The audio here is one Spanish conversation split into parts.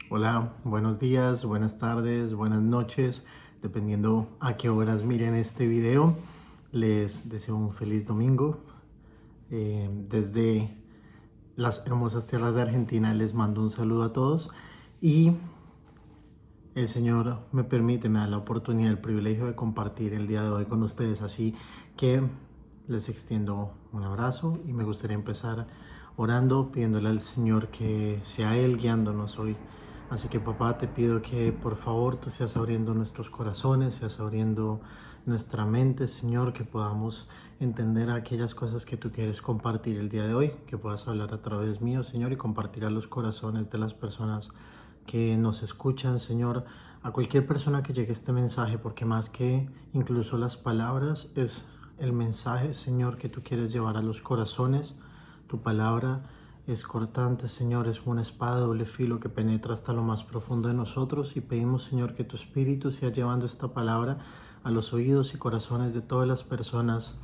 Hola, buenos días, buenas tardes, buenas noches, dependiendo a qué horas miren este video. Les deseo un feliz domingo. Desde las hermosas tierras de Argentina les mando un saludo a todos y el Señor me da la oportunidad, el privilegio de compartir el día de hoy con ustedes. Así que les extiendo un abrazo y me gustaría empezar orando, pidiéndole al Señor que sea Él guiándonos hoy. Así que papá, te pido que por favor tú seas abriendo nuestros corazones, seas abriendo nuestra mente, Señor, que podamos entender aquellas cosas que tú quieres compartir el día de hoy, que puedas hablar a través mío, Señor, y compartir a los corazones de las personas que nos escuchan, Señor, a cualquier persona que llegue este mensaje, porque más que incluso las palabras es el mensaje, Señor, que tú quieres llevar a los corazones. Tu palabra es cortante, Señor, es una espada de doble filo que penetra hasta lo más profundo de nosotros, y pedimos, Señor, que tu Espíritu sea llevando esta palabra a los oídos y corazones de todas las personas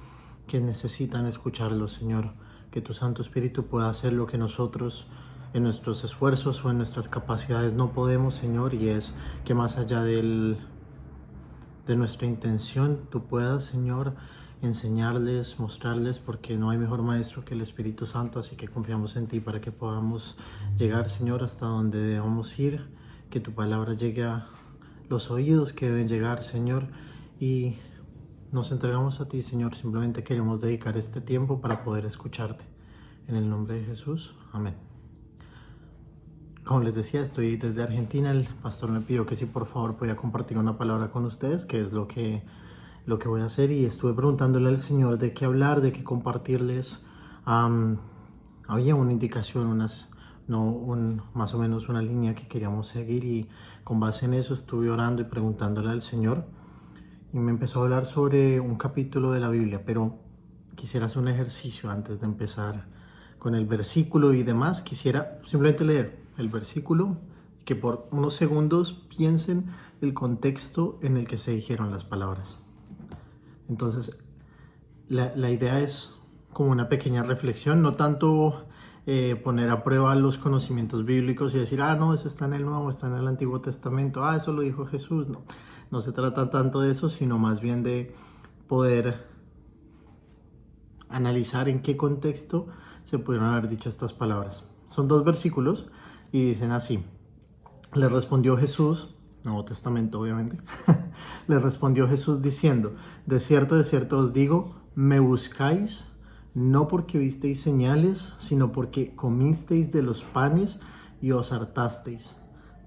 que necesitan escucharlo, Señor. Que tu Santo Espíritu pueda hacer lo que nosotros en nuestros esfuerzos o en nuestras capacidades no podemos, Señor, y es que más allá de nuestra intención, tú puedas, Señor, enseñarles, mostrarles, porque no hay mejor maestro que el Espíritu Santo. Así que confiamos en ti para que podamos llegar, Señor, hasta donde debamos ir, que tu palabra llegue a los oídos que deben llegar, Señor, y nos entregamos a ti, Señor. Simplemente queremos dedicar este tiempo para poder escucharte. En el nombre de Jesús, amén. Como les decía, estoy desde Argentina. El pastor me pidió que si por favor podía compartir una palabra con ustedes, que es lo que voy a hacer, y estuve preguntándole al Señor de qué hablar, de qué compartirles. Había una indicación, más o menos una línea que queríamos seguir, y con base en eso estuve orando y preguntándole al Señor, y me empezó a hablar sobre un capítulo de la Biblia, pero quisiera hacer un ejercicio antes de empezar con el versículo y demás. Quisiera simplemente leer el versículo y que por unos segundos piensen el contexto en el que se dijeron las palabras. Entonces, la idea es como una pequeña reflexión, no tanto poner a prueba los conocimientos bíblicos y decir, no, eso está en el Nuevo, está en el Antiguo Testamento, eso lo dijo Jesús. No se trata tanto de eso, sino más bien de poder analizar en qué contexto se pudieron haber dicho estas palabras. Son dos versículos y dicen así: le respondió Jesús, Nuevo Testamento obviamente, le respondió Jesús diciendo, de cierto os digo, me buscáis no porque visteis señales, sino porque comisteis de los panes y os hartasteis.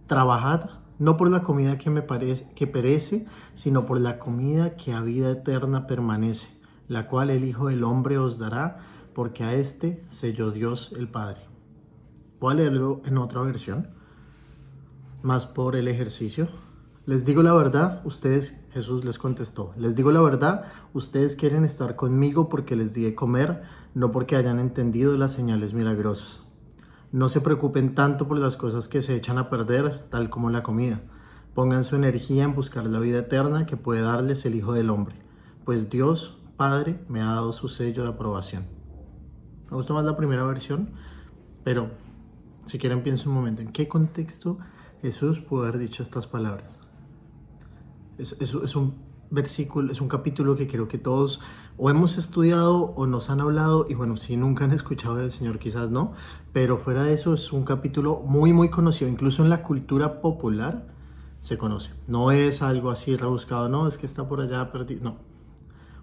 Trabajad no por la comida que perece, sino por la comida que a vida eterna permanece, la cual el Hijo del Hombre os dará, porque a éste selló Dios el Padre. Voy a leerlo en otra versión, más por el ejercicio. Les digo la verdad, Jesús les contestó, les digo la verdad, ustedes quieren estar conmigo porque les di de comer, no porque hayan entendido las señales milagrosas. No se preocupen tanto por las cosas que se echan a perder, tal como la comida. Pongan su energía en buscar la vida eterna que puede darles el Hijo del Hombre, pues Dios Padre me ha dado su sello de aprobación. Me gusta más la primera versión, pero si quieren piensen un momento, ¿en qué contexto Jesús pudo haber dicho estas palabras? Es un versículo, es un capítulo que creo que todos o hemos estudiado o nos han hablado, y bueno, si nunca han escuchado del Señor quizás no, pero fuera de eso es un capítulo muy muy conocido, incluso en la cultura popular se conoce. No es algo así rebuscado, no, es que está por allá perdido, no.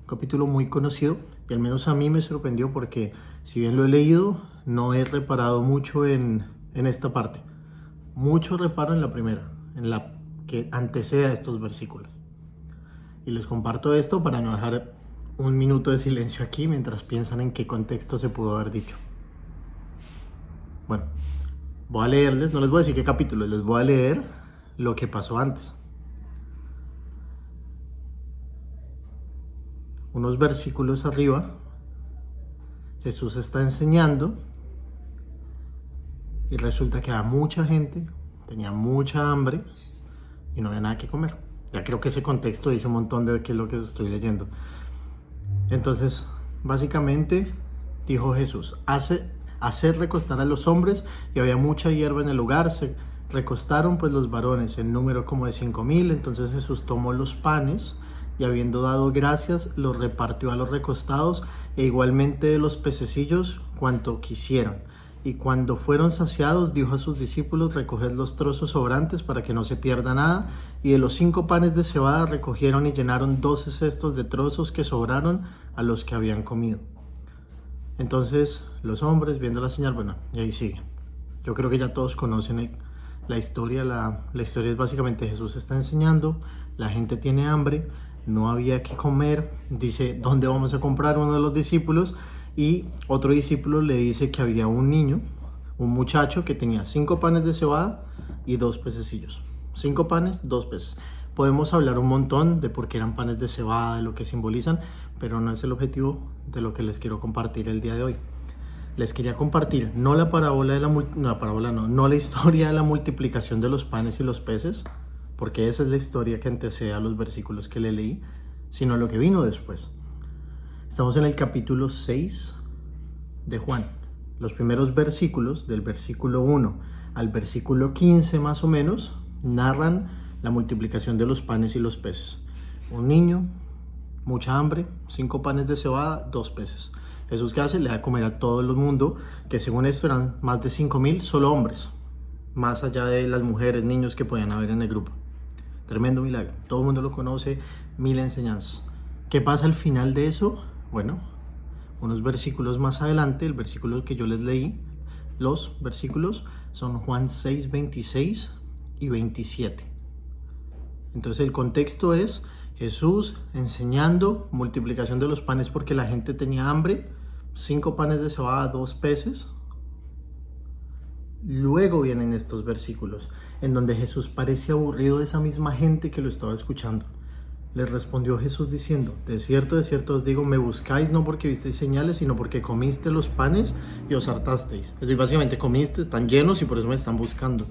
Un capítulo muy conocido, y al menos a mí me sorprendió porque si bien lo he leído, no he reparado mucho en esta parte. Mucho reparo en la primera, en la que antecede a estos versículos. Y les comparto esto para no dejar un minuto de silencio aquí mientras piensan en qué contexto se pudo haber dicho. Bueno, voy a leerles, no les voy a decir qué capítulo, les voy a leer lo que pasó antes. Unos versículos arriba, Jesús está enseñando y resulta que a mucha gente tenía mucha hambre y no había nada que comer. Ya creo que ese contexto dice un montón de qué es lo que estoy leyendo. Entonces, básicamente, dijo Jesús, hacer recostar a los hombres, y había mucha hierba en el lugar Recostaron pues los varones en número como de 5,000. Entonces Jesús tomó los panes y habiendo dado gracias, los repartió a los recostados e igualmente de los pececillos cuanto quisieron. Y cuando fueron saciados, dijo a sus discípulos: recoged los trozos sobrantes para que no se pierda nada. Y de los 5 panes de cebada recogieron y llenaron 12 cestos de trozos que sobraron a los que habían comido. Entonces los hombres, viendo la señal, bueno, y ahí sigue. Yo creo que ya todos conocen la historia. La historia es básicamente: Jesús está enseñando, la gente tiene hambre, no había que comer. Dice: ¿dónde vamos a comprar? Uno de los discípulos. Y otro discípulo le dice que había un niño, un muchacho que tenía 5 panes de cebada y 2 pececillos. 5 panes, 2 peces. Podemos hablar un montón de por qué eran panes de cebada, de lo que simbolizan, pero no es el objetivo de lo que les quiero compartir el día de hoy. Les quería compartir no la parábola de no la historia de la multiplicación de los panes y los peces, porque esa es la historia que antecede a los versículos que le leí, sino lo que vino después. Estamos en el capítulo 6 de Juan. Los primeros versículos, del versículo 1 al versículo 15 más o menos, narran la multiplicación de los panes y los peces. Un niño, mucha hambre, 5 panes de cebada, 2 peces. Jesús, ¿qué hace? Le da a comer a todo el mundo, que según esto eran más de 5,000 solo hombres, más allá de las mujeres, niños que podían haber en el grupo. Tremendo milagro, todo el mundo lo conoce, 1000 enseñanzas. ¿Qué pasa al final de eso? Bueno, unos versículos más adelante, el versículo que yo les leí, los versículos son Juan 6, 26 y 27. Entonces el contexto es Jesús enseñando multiplicación de los panes porque la gente tenía hambre, 5 panes de cebada, 2 peces. Luego vienen estos versículos en donde Jesús parece aburrido de esa misma gente que lo estaba escuchando. Les respondió Jesús diciendo: de cierto os digo, me buscáis no porque visteis señales, sino porque comiste los panes y os hartasteis. Es decir, básicamente comiste, están llenos y por eso me están buscando.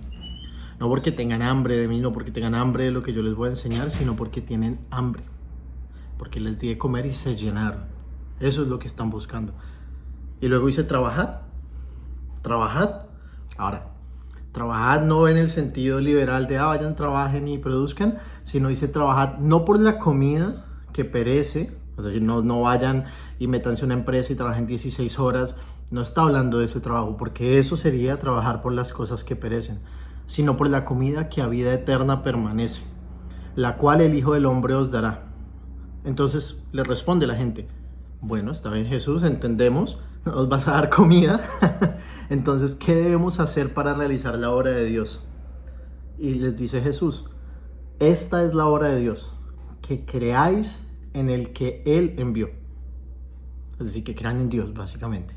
No porque tengan hambre de mí, no porque tengan hambre de lo que yo les voy a enseñar, sino porque tienen hambre. Porque les di de comer y se llenaron. Eso es lo que están buscando. Y luego dice: trabajad. Trabajad. Ahora, trabajad no en el sentido liberal de vayan, trabajen y produzcan, sino dice trabajad no por la comida que perece, es decir, no vayan y métanse a una empresa y trabajen 16 horas, no está hablando de ese trabajo, porque eso sería trabajar por las cosas que perecen, sino por la comida que a vida eterna permanece, la cual el Hijo del Hombre os dará. Entonces le responde la gente: bueno, está bien, Jesús, entendemos, nos vas a dar comida. Entonces, ¿qué debemos hacer para realizar la obra de Dios? Y les dice Jesús: esta es la obra de Dios, que creáis en el que Él envió. Es decir, que crean en Dios, básicamente.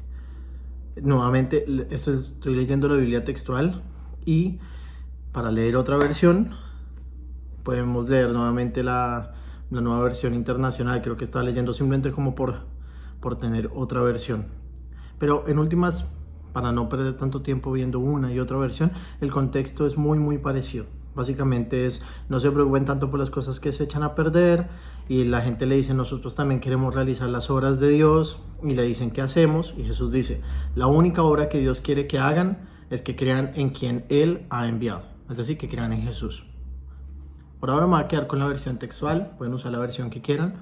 Nuevamente, estoy leyendo la Biblia textual, y para leer otra versión podemos leer nuevamente la nueva versión internacional. Creo que estaba leyendo simplemente como por tener otra versión. Pero en últimas, para no perder tanto tiempo viendo una y otra versión, el contexto es muy parecido. Básicamente es: no se preocupen tanto por las cosas que se echan a perder. Y la gente le dice: nosotros también queremos realizar las obras de Dios. Y le dicen: ¿qué hacemos? Y Jesús dice: la única obra que Dios quiere que hagan es que crean en quien Él ha enviado. Es decir, que crean en Jesús. Por ahora me voy a quedar con la versión textual, pueden usar la versión que quieran.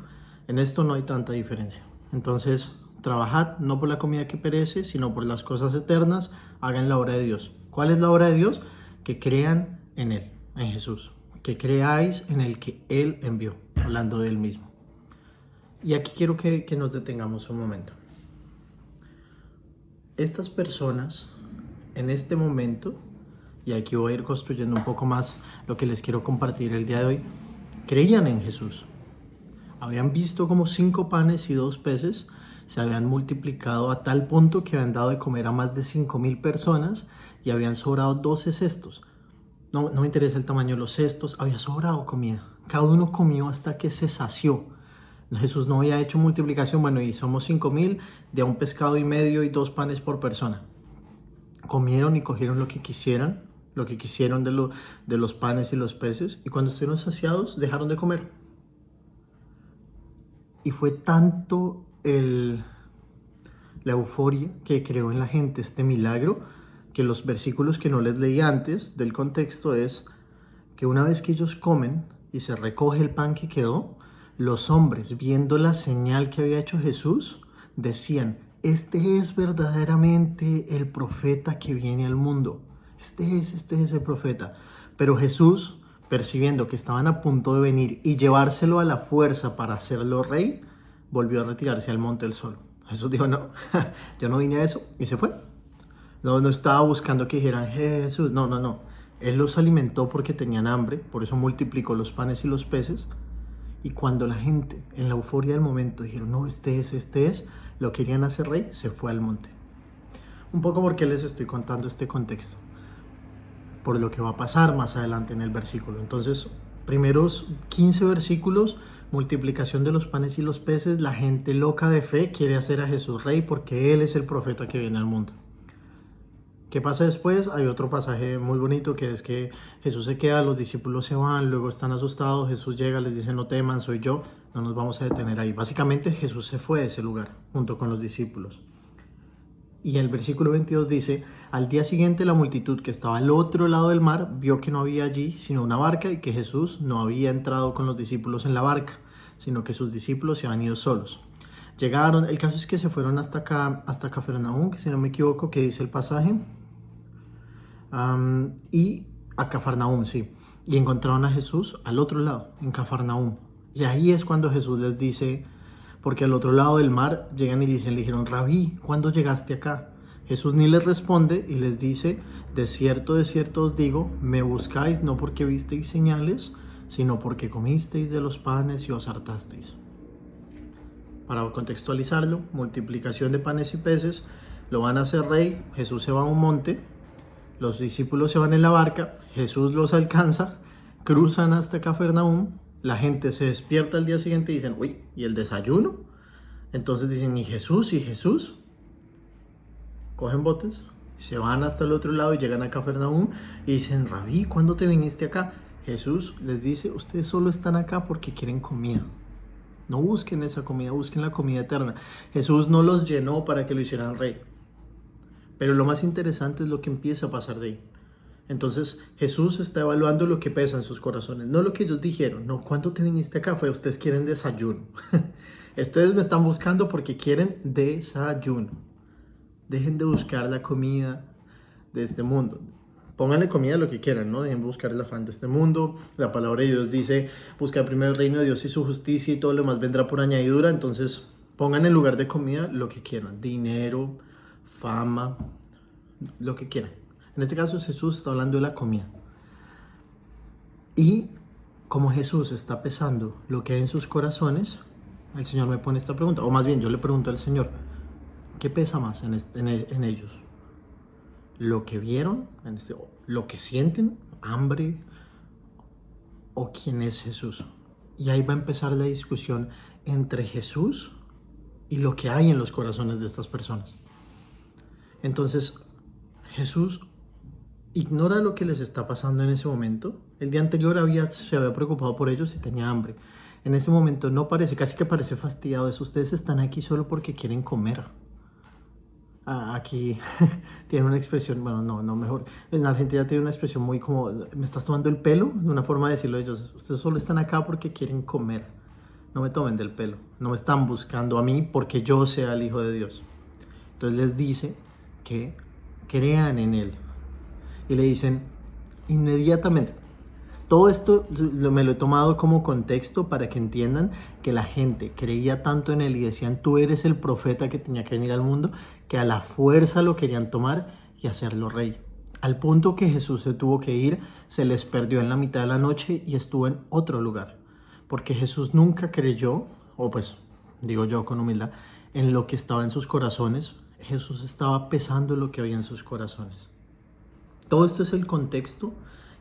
En esto no hay tanta diferencia. Entonces, trabajad no por la comida que perece, sino por las cosas eternas, hagan la obra de Dios. ¿Cuál es la obra de Dios? Que crean en Él, en Jesús. Que creáis en el que Él envió, hablando de Él mismo. Y aquí quiero que nos detengamos un momento. Estas personas, en este momento, y aquí voy a ir construyendo un poco más lo que les quiero compartir el día de hoy, creían en Jesús. Habían visto como 5 panes y 2 peces se habían multiplicado a tal punto que habían dado de comer a más de 5,000 personas y habían sobrado 12 cestos. No me interesa el tamaño de los cestos, había sobrado comida. Cada uno comió hasta que se sació. Jesús no había hecho multiplicación. Bueno, y somos 5,000 de un pescado y medio y 2 panes por persona. Comieron y cogieron lo que quisieran, lo que quisieron de los panes y los peces, y cuando estuvieron saciados dejaron de comer. Y fue tanto la euforia que creó en la gente este milagro, que los versículos que no les leí antes del contexto es que una vez que ellos comen y se recoge el pan que quedó, los hombres, viendo la señal que había hecho Jesús, decían: este es verdaderamente el profeta que viene al mundo. Este es el profeta. Pero Jesús, percibiendo que estaban a punto de venir y llevárselo a la fuerza para hacerlo rey, volvió a retirarse al monte él solo. Jesús dijo: no, yo no vine a eso, y se fue. No estaba buscando que dijeran Jesús, no. Él los alimentó porque tenían hambre, por eso multiplicó los panes y los peces. Y cuando la gente, en la euforia del momento, dijeron: no, este es, lo querían hacer rey, se fue al monte. Un poco porque les estoy contando este contexto, por lo que va a pasar más adelante en el versículo. Entonces, primeros 15 versículos, multiplicación de los panes y los peces, la gente loca de fe quiere hacer a Jesús rey porque Él es el profeta que viene al mundo. ¿Qué pasa después? Hay otro pasaje muy bonito que es que Jesús se queda, los discípulos se van, luego están asustados, Jesús llega, les dice: no teman, soy yo, no nos vamos a detener ahí. Básicamente Jesús se fue de ese lugar junto con los discípulos. Y el versículo 22 dice: al día siguiente la multitud que estaba al otro lado del mar vio que no había allí sino una barca y que Jesús no había entrado con los discípulos en la barca, sino que sus discípulos se habían ido solos. Llegaron, el caso es que se fueron hasta acá, hasta Cafarnaúm, si no me equivoco, que dice el pasaje. Y a Cafarnaúm, sí. Y encontraron a Jesús al otro lado, en Cafarnaúm. Y ahí es cuando Jesús les dice, porque al otro lado del mar llegan y le dijeron: Rabí, ¿cuándo llegaste acá? Jesús ni les responde y les dice: de cierto os digo, me buscáis no porque visteis señales, sino porque comisteis de los panes y os hartasteis. Para contextualizarlo, multiplicación de panes y peces, lo van a hacer rey, Jesús se va a un monte, los discípulos se van en la barca, Jesús los alcanza, cruzan hasta Cafarnaúm, la gente se despierta al día siguiente y dicen: uy, ¿y el desayuno? Entonces dicen: ¿y Jesús? Cogen botes, se van hasta el otro lado y llegan a Cafarnaúm y dicen: Rabí, ¿cuándo te viniste acá? Jesús les dice: ustedes solo están acá porque quieren comida. No busquen esa comida, busquen la comida eterna. Jesús no los llenó para que lo hicieran rey. Pero lo más interesante es lo que empieza a pasar de ahí. Entonces Jesús está evaluando lo que pesa en sus corazones, no lo que ellos dijeron. No, ¿cuándo te viniste acá? Fue: ustedes quieren desayuno. Ustedes me están buscando porque quieren desayuno. Dejen de buscar la comida de este mundo. Pónganle comida a lo que quieran, ¿no? Dejen de buscar el afán de este mundo. La palabra de Dios dice: buscar primero el reino de Dios y su justicia y todo lo demás vendrá por añadidura. Entonces pongan en lugar de comida lo que quieran: dinero, fama, lo que quieran. En este caso Jesús está hablando de la comida. Y como Jesús está pesando lo que hay en sus corazones, el Señor me pone esta pregunta, o más bien yo le pregunto al Señor: ¿qué pesa más en ellos? ¿Lo que vieron? ¿Lo que sienten? ¿Hambre? ¿O quién es Jesús? Y ahí va a empezar la discusión entre Jesús y lo que hay en los corazones de estas personas. Entonces Jesús ignora lo que les está pasando en ese momento. El día anterior se había preocupado por ellos y tenía hambre. En ese momento no parece, casi que parece fastidiado eso. Ustedes están aquí solo porque quieren comer. Aquí tiene una expresión, bueno, no, mejor. En Argentina tiene una expresión muy como: me estás tomando el pelo, de una forma de decirlo ellos. Ustedes solo están acá porque quieren comer. No me tomen del pelo. No me están buscando a mí porque yo sea el Hijo de Dios. Entonces les dice que crean en Él. Y le dicen inmediatamente. Todo esto me lo he tomado como contexto para que entiendan que la gente creía tanto en Él y decían: tú eres el profeta que tenía que venir al mundo, que a la fuerza lo querían tomar y hacerlo rey. Al punto que Jesús se tuvo que ir, se les perdió en la mitad de la noche y estuvo en otro lugar. Porque Jesús nunca creyó, o pues digo yo con humildad, en lo que estaba en sus corazones. Jesús estaba pesando lo que había en sus corazones. Todo esto es el contexto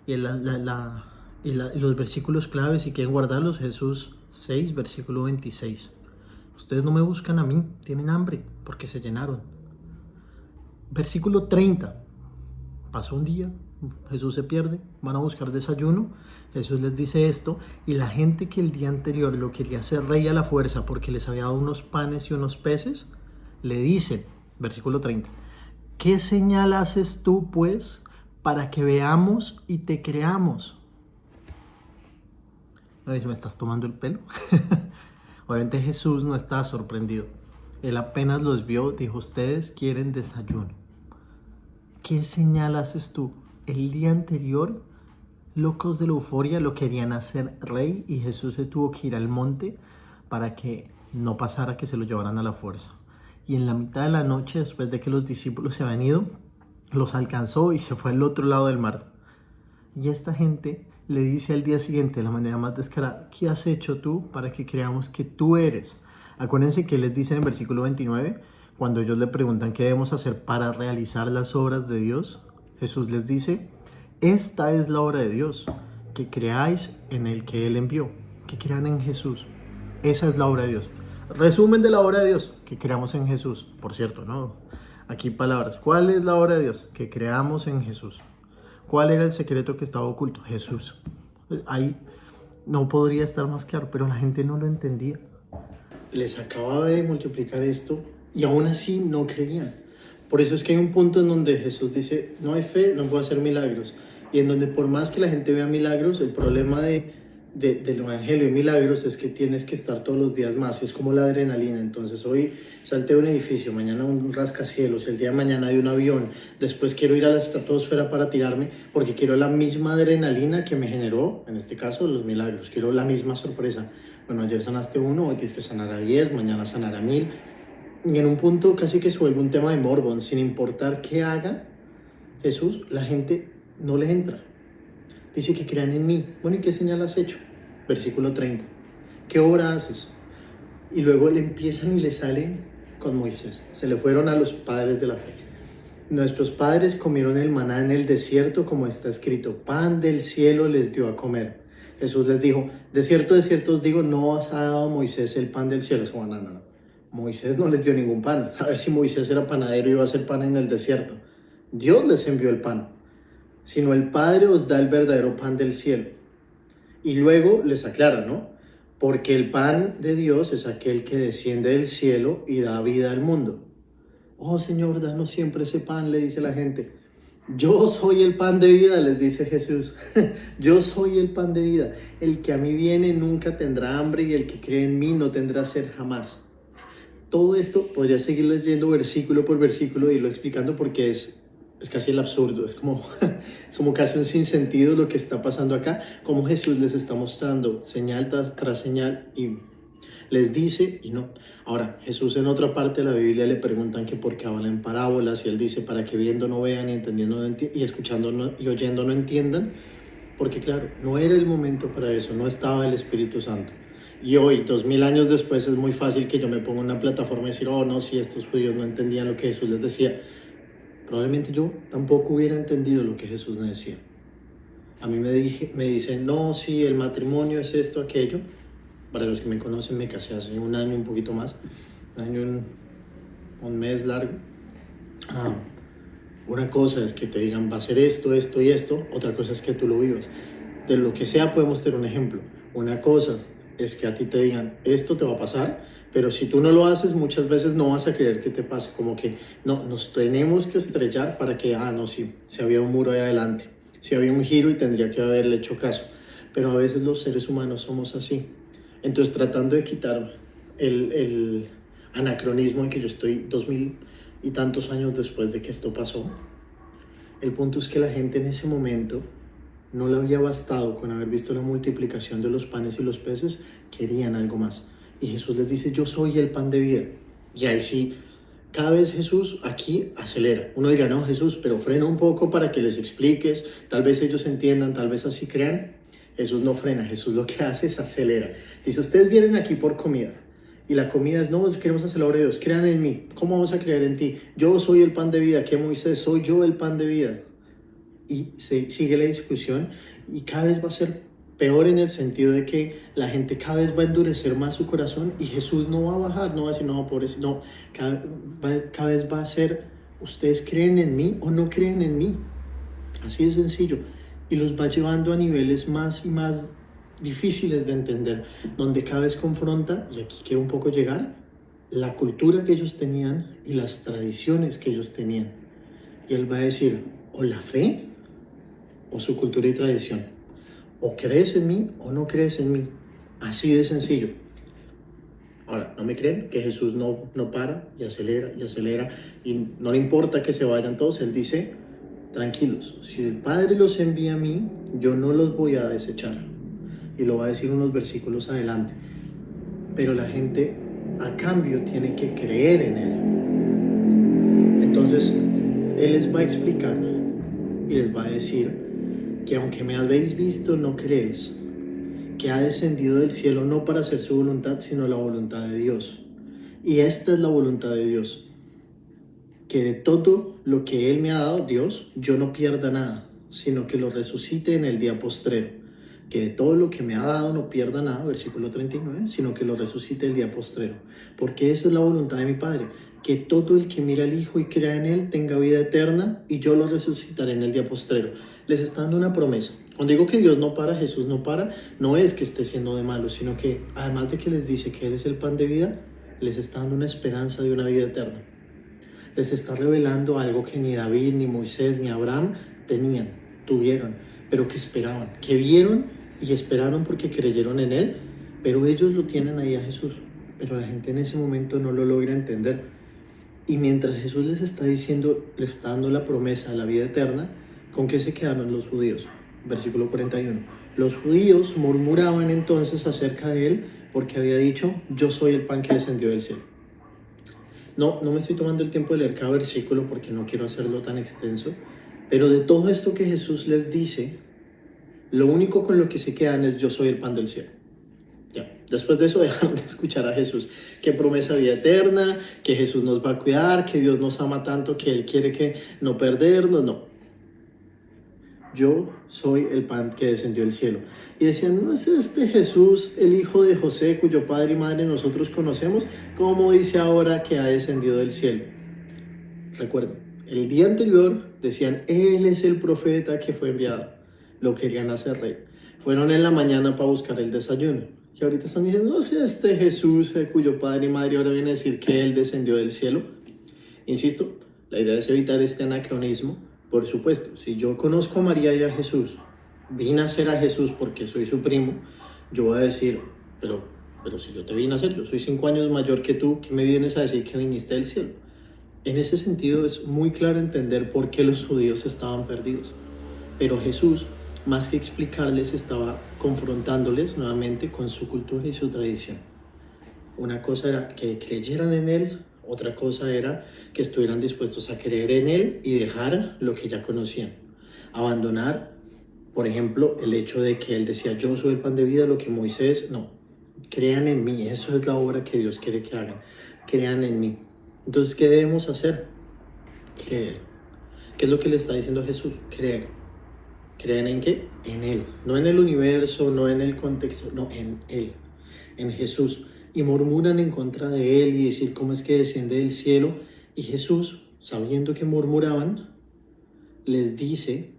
y los versículos claves, si quieren guardarlos. Jesús 6, versículo 26. Ustedes no me buscan a mí, tienen hambre porque se llenaron. Versículo 30. Pasó un día, Jesús se pierde, van a buscar desayuno. Jesús les dice esto y la gente que el día anterior lo quería hacer rey a la fuerza porque les había dado unos panes y unos peces, le dicen, versículo 30, ¿Qué señal haces tú, pues, para que veamos y te creamos? A ver, ¿me estás tomando el pelo? Obviamente Jesús no estaba sorprendido. Él apenas los vio, dijo, ustedes quieren desayuno. ¿Qué señal haces tú? El día anterior, locos de la euforia, lo querían hacer rey y Jesús se tuvo que ir al monte para que no pasara que se lo llevaran a la fuerza. Y en la mitad de la noche, después de que los discípulos se habían ido, los alcanzó y se fue al otro lado del mar. Y esta gente le dice al día siguiente de la manera más descarada, ¿qué has hecho tú para que creamos que tú eres? Acuérdense que les dice en el versículo 29, cuando ellos le preguntan qué debemos hacer para realizar las obras de Dios, Jesús les dice, esta es la obra de Dios, que creáis en el que Él envió, que crean en Jesús. Esa es la obra de Dios. Resumen de la obra de Dios, que creamos en Jesús. Por cierto, ¿no? Aquí palabras. ¿Cuál es la obra de Dios? Que creamos en Jesús. ¿Cuál era el secreto que estaba oculto? Jesús. Ahí no podría estar más claro, pero la gente no lo entendía. Les acababa de multiplicar esto y aún así no creían. Por eso es que hay un punto en donde Jesús dice, no hay fe, no puedo hacer milagros. Y en donde por más que la gente vea milagros, el problema del evangelio de milagros es que tienes que estar todos los días más. Es como la adrenalina. Entonces hoy salté de un edificio, mañana un rascacielos, el día de mañana de un avión, después quiero ir a la estratosfera para tirarme porque quiero la misma adrenalina que me generó, en este caso, los milagros. Quiero la misma sorpresa. Bueno, ayer sanaste uno, hoy tienes que sanar a 10, mañana sanar a 1000. Y en un punto casi que se vuelve un tema de morbo. Sin importar qué haga Jesús, la gente no le entra. Dice que crean en mí. Bueno, ¿y qué señal has hecho? Versículo 30. ¿Qué obra haces? Y luego le empiezan y le salen con Moisés. Se le fueron a los padres de la fe. Nuestros padres comieron el maná en el desierto, como está escrito. Pan del cielo les dio a comer. Jesús les dijo, de cierto os digo, no os ha dado Moisés el pan del cielo. Es como, no. Moisés no les dio ningún pan. A ver si Moisés era panadero y iba a hacer pan en el desierto. Dios les envió el pan. Sino el Padre os da el verdadero pan del cielo. Y luego les aclara, ¿no? Porque el pan de Dios es aquel que desciende del cielo y da vida al mundo. Oh Señor, danos siempre ese pan, le dice la gente. Yo soy el pan de vida, les dice Jesús. Yo soy el pan de vida. El que a mí viene nunca tendrá hambre y el que cree en mí no tendrá sed jamás. Todo esto podría seguir leyendo versículo por versículo y lo explicando porque es casi el absurdo, es como casi un sinsentido lo que está pasando acá, como Jesús les está mostrando señal tras señal y les dice y no. Ahora, Jesús en otra parte de la Biblia le preguntan que por qué hablan en parábolas y él dice para que viendo no vean y entendiendo no y escuchando no, y oyendo no entiendan, porque claro, no era el momento para eso, no estaba el Espíritu Santo. Y hoy, 2000 años después, es muy fácil que yo me ponga en una plataforma y decir, oh no, si estos judíos no entendían lo que Jesús les decía. Probablemente yo tampoco hubiera entendido lo que Jesús me decía. A mí me dicen, no, sí, el matrimonio es esto, aquello. Para los que me conocen, me casé hace un año, un poquito más. Un año, un mes largo. Una cosa es que te digan, va a ser esto, esto y esto. Otra cosa es que tú lo vivas. De lo que sea podemos tener un ejemplo. Una cosa es que a ti te digan, esto te va a pasar, pero si tú no lo haces, muchas veces no vas a querer que te pase, como que no, nos tenemos que estrellar para que, no, sí, si había un muro ahí adelante, si había un giro y tendría que haberle hecho caso, pero a veces los seres humanos somos así. Entonces tratando de quitar el anacronismo en que yo estoy 2000 y tantos años después de que esto pasó, el punto es que la gente en ese momento no le había bastado con haber visto la multiplicación de los panes y los peces, querían algo más. Y Jesús les dice, yo soy el pan de vida. Y ahí sí, cada vez Jesús aquí acelera. Uno dirá, no Jesús, pero frena un poco para que les expliques, tal vez ellos entiendan, tal vez así crean. Jesús no frena, Jesús lo que hace es acelera. Dice, ustedes vienen aquí por comida. Y la comida es, no, queremos hacer la obra de Dios, crean en mí. ¿Cómo vamos a creer en ti? Yo soy el pan de vida, que Moisés, soy yo el pan de vida. Y sigue la discusión y cada vez va a ser peor en el sentido de que la gente cada vez va a endurecer más su corazón y Jesús no va a bajar, no va a decir, no, pobrecito, no, cada vez va a ser, ¿ustedes creen en mí o no creen en mí? Así de sencillo. Y los va llevando a niveles más y más difíciles de entender, donde cada vez confronta, y aquí quiero un poco llegar, la cultura que ellos tenían y las tradiciones que ellos tenían. Y él va a decir, o la fe o su cultura y tradición. O crees en mí o no crees en mí. Así de sencillo. Ahora, ¿no me creen? Que Jesús no para y acelera y no le importa que se vayan todos. Él dice, tranquilos, si el Padre los envía a mí, yo no los voy a desechar. Y lo va a decir unos versículos adelante. Pero la gente, a cambio, tiene que creer en Él. Entonces, Él les va a explicar y les va a decir que aunque me habéis visto, no crees, que ha descendido del cielo no para hacer su voluntad, sino la voluntad de Dios. Y esta es la voluntad de Dios, que de todo lo que Él me ha dado, Dios, yo no pierda nada, sino que lo resucite en el día postrero. Que de todo lo que me ha dado no pierda nada, versículo 39, sino que lo resucite el día postrero. Porque esa es la voluntad de mi Padre, que todo el que mira al Hijo y crea en Él tenga vida eterna, y yo lo resucitaré en el día postrero. Les está dando una promesa. Cuando digo que Dios no para, Jesús no para, no es que esté siendo de malo, sino que además de que les dice que Él es el pan de vida, les está dando una esperanza de una vida eterna. Les está revelando algo que ni David, ni Moisés, ni Abraham tuvieron, pero que esperaban, que vieron y esperaron porque creyeron en Él, pero ellos lo tienen ahí a Jesús. Pero la gente en ese momento no lo logra entender. Y mientras Jesús les está diciendo, les está dando la promesa de la vida eterna, ¿con qué se quedaron los judíos? Versículo 41. Los judíos murmuraban entonces acerca de Él porque había dicho, yo soy el pan que descendió del cielo. No me estoy tomando el tiempo de leer cada versículo porque no quiero hacerlo tan extenso, pero de todo esto que Jesús les dice, lo único con lo que se quedan es yo soy el pan del cielo. Ya. Después de eso dejaron de escuchar a Jesús. Que promesa vida eterna, que Jesús nos va a cuidar, que Dios nos ama tanto que Él quiere que no perdernos, no. Yo soy el pan que descendió del cielo. Y decían, ¿no es este Jesús el hijo de José, cuyo padre y madre nosotros conocemos? ¿Cómo dice ahora que ha descendido del cielo? Recuerden, el día anterior decían, Él es el profeta que fue enviado. Lo querían hacer rey. Fueron en la mañana para buscar el desayuno. Y ahorita están diciendo, no sé, este Jesús, cuyo padre y madre ahora viene a decir que Él descendió del cielo. Insisto, la idea es evitar este anacronismo. Por supuesto, si yo conozco a María y a Jesús, vine a ser a Jesús porque soy su primo, yo voy a decir, pero si yo te vine a ser, yo soy 5 años mayor que tú, ¿qué me vienes a decir que viniste del cielo? En ese sentido es muy claro entender por qué los judíos estaban perdidos. Pero Jesús, más que explicarles, estaba confrontándoles nuevamente con su cultura y su tradición. Una cosa era que creyeran en Él, otra cosa era que estuvieran dispuestos a creer en Él y dejar lo que ya conocían. Abandonar, por ejemplo, el hecho de que Él decía, yo soy el pan de vida, lo que Moisés, no. Crean en mí, eso es la obra que Dios quiere que hagan. Crean en mí. Entonces, ¿qué debemos hacer? Creer. ¿Qué es lo que le está diciendo Jesús? Creer. ¿Creen en qué? En Él. No en el universo, no en el contexto, no, en Él, en Jesús. Y murmuran en contra de Él y decir cómo es que desciende del cielo. Y Jesús, sabiendo que murmuraban, les dice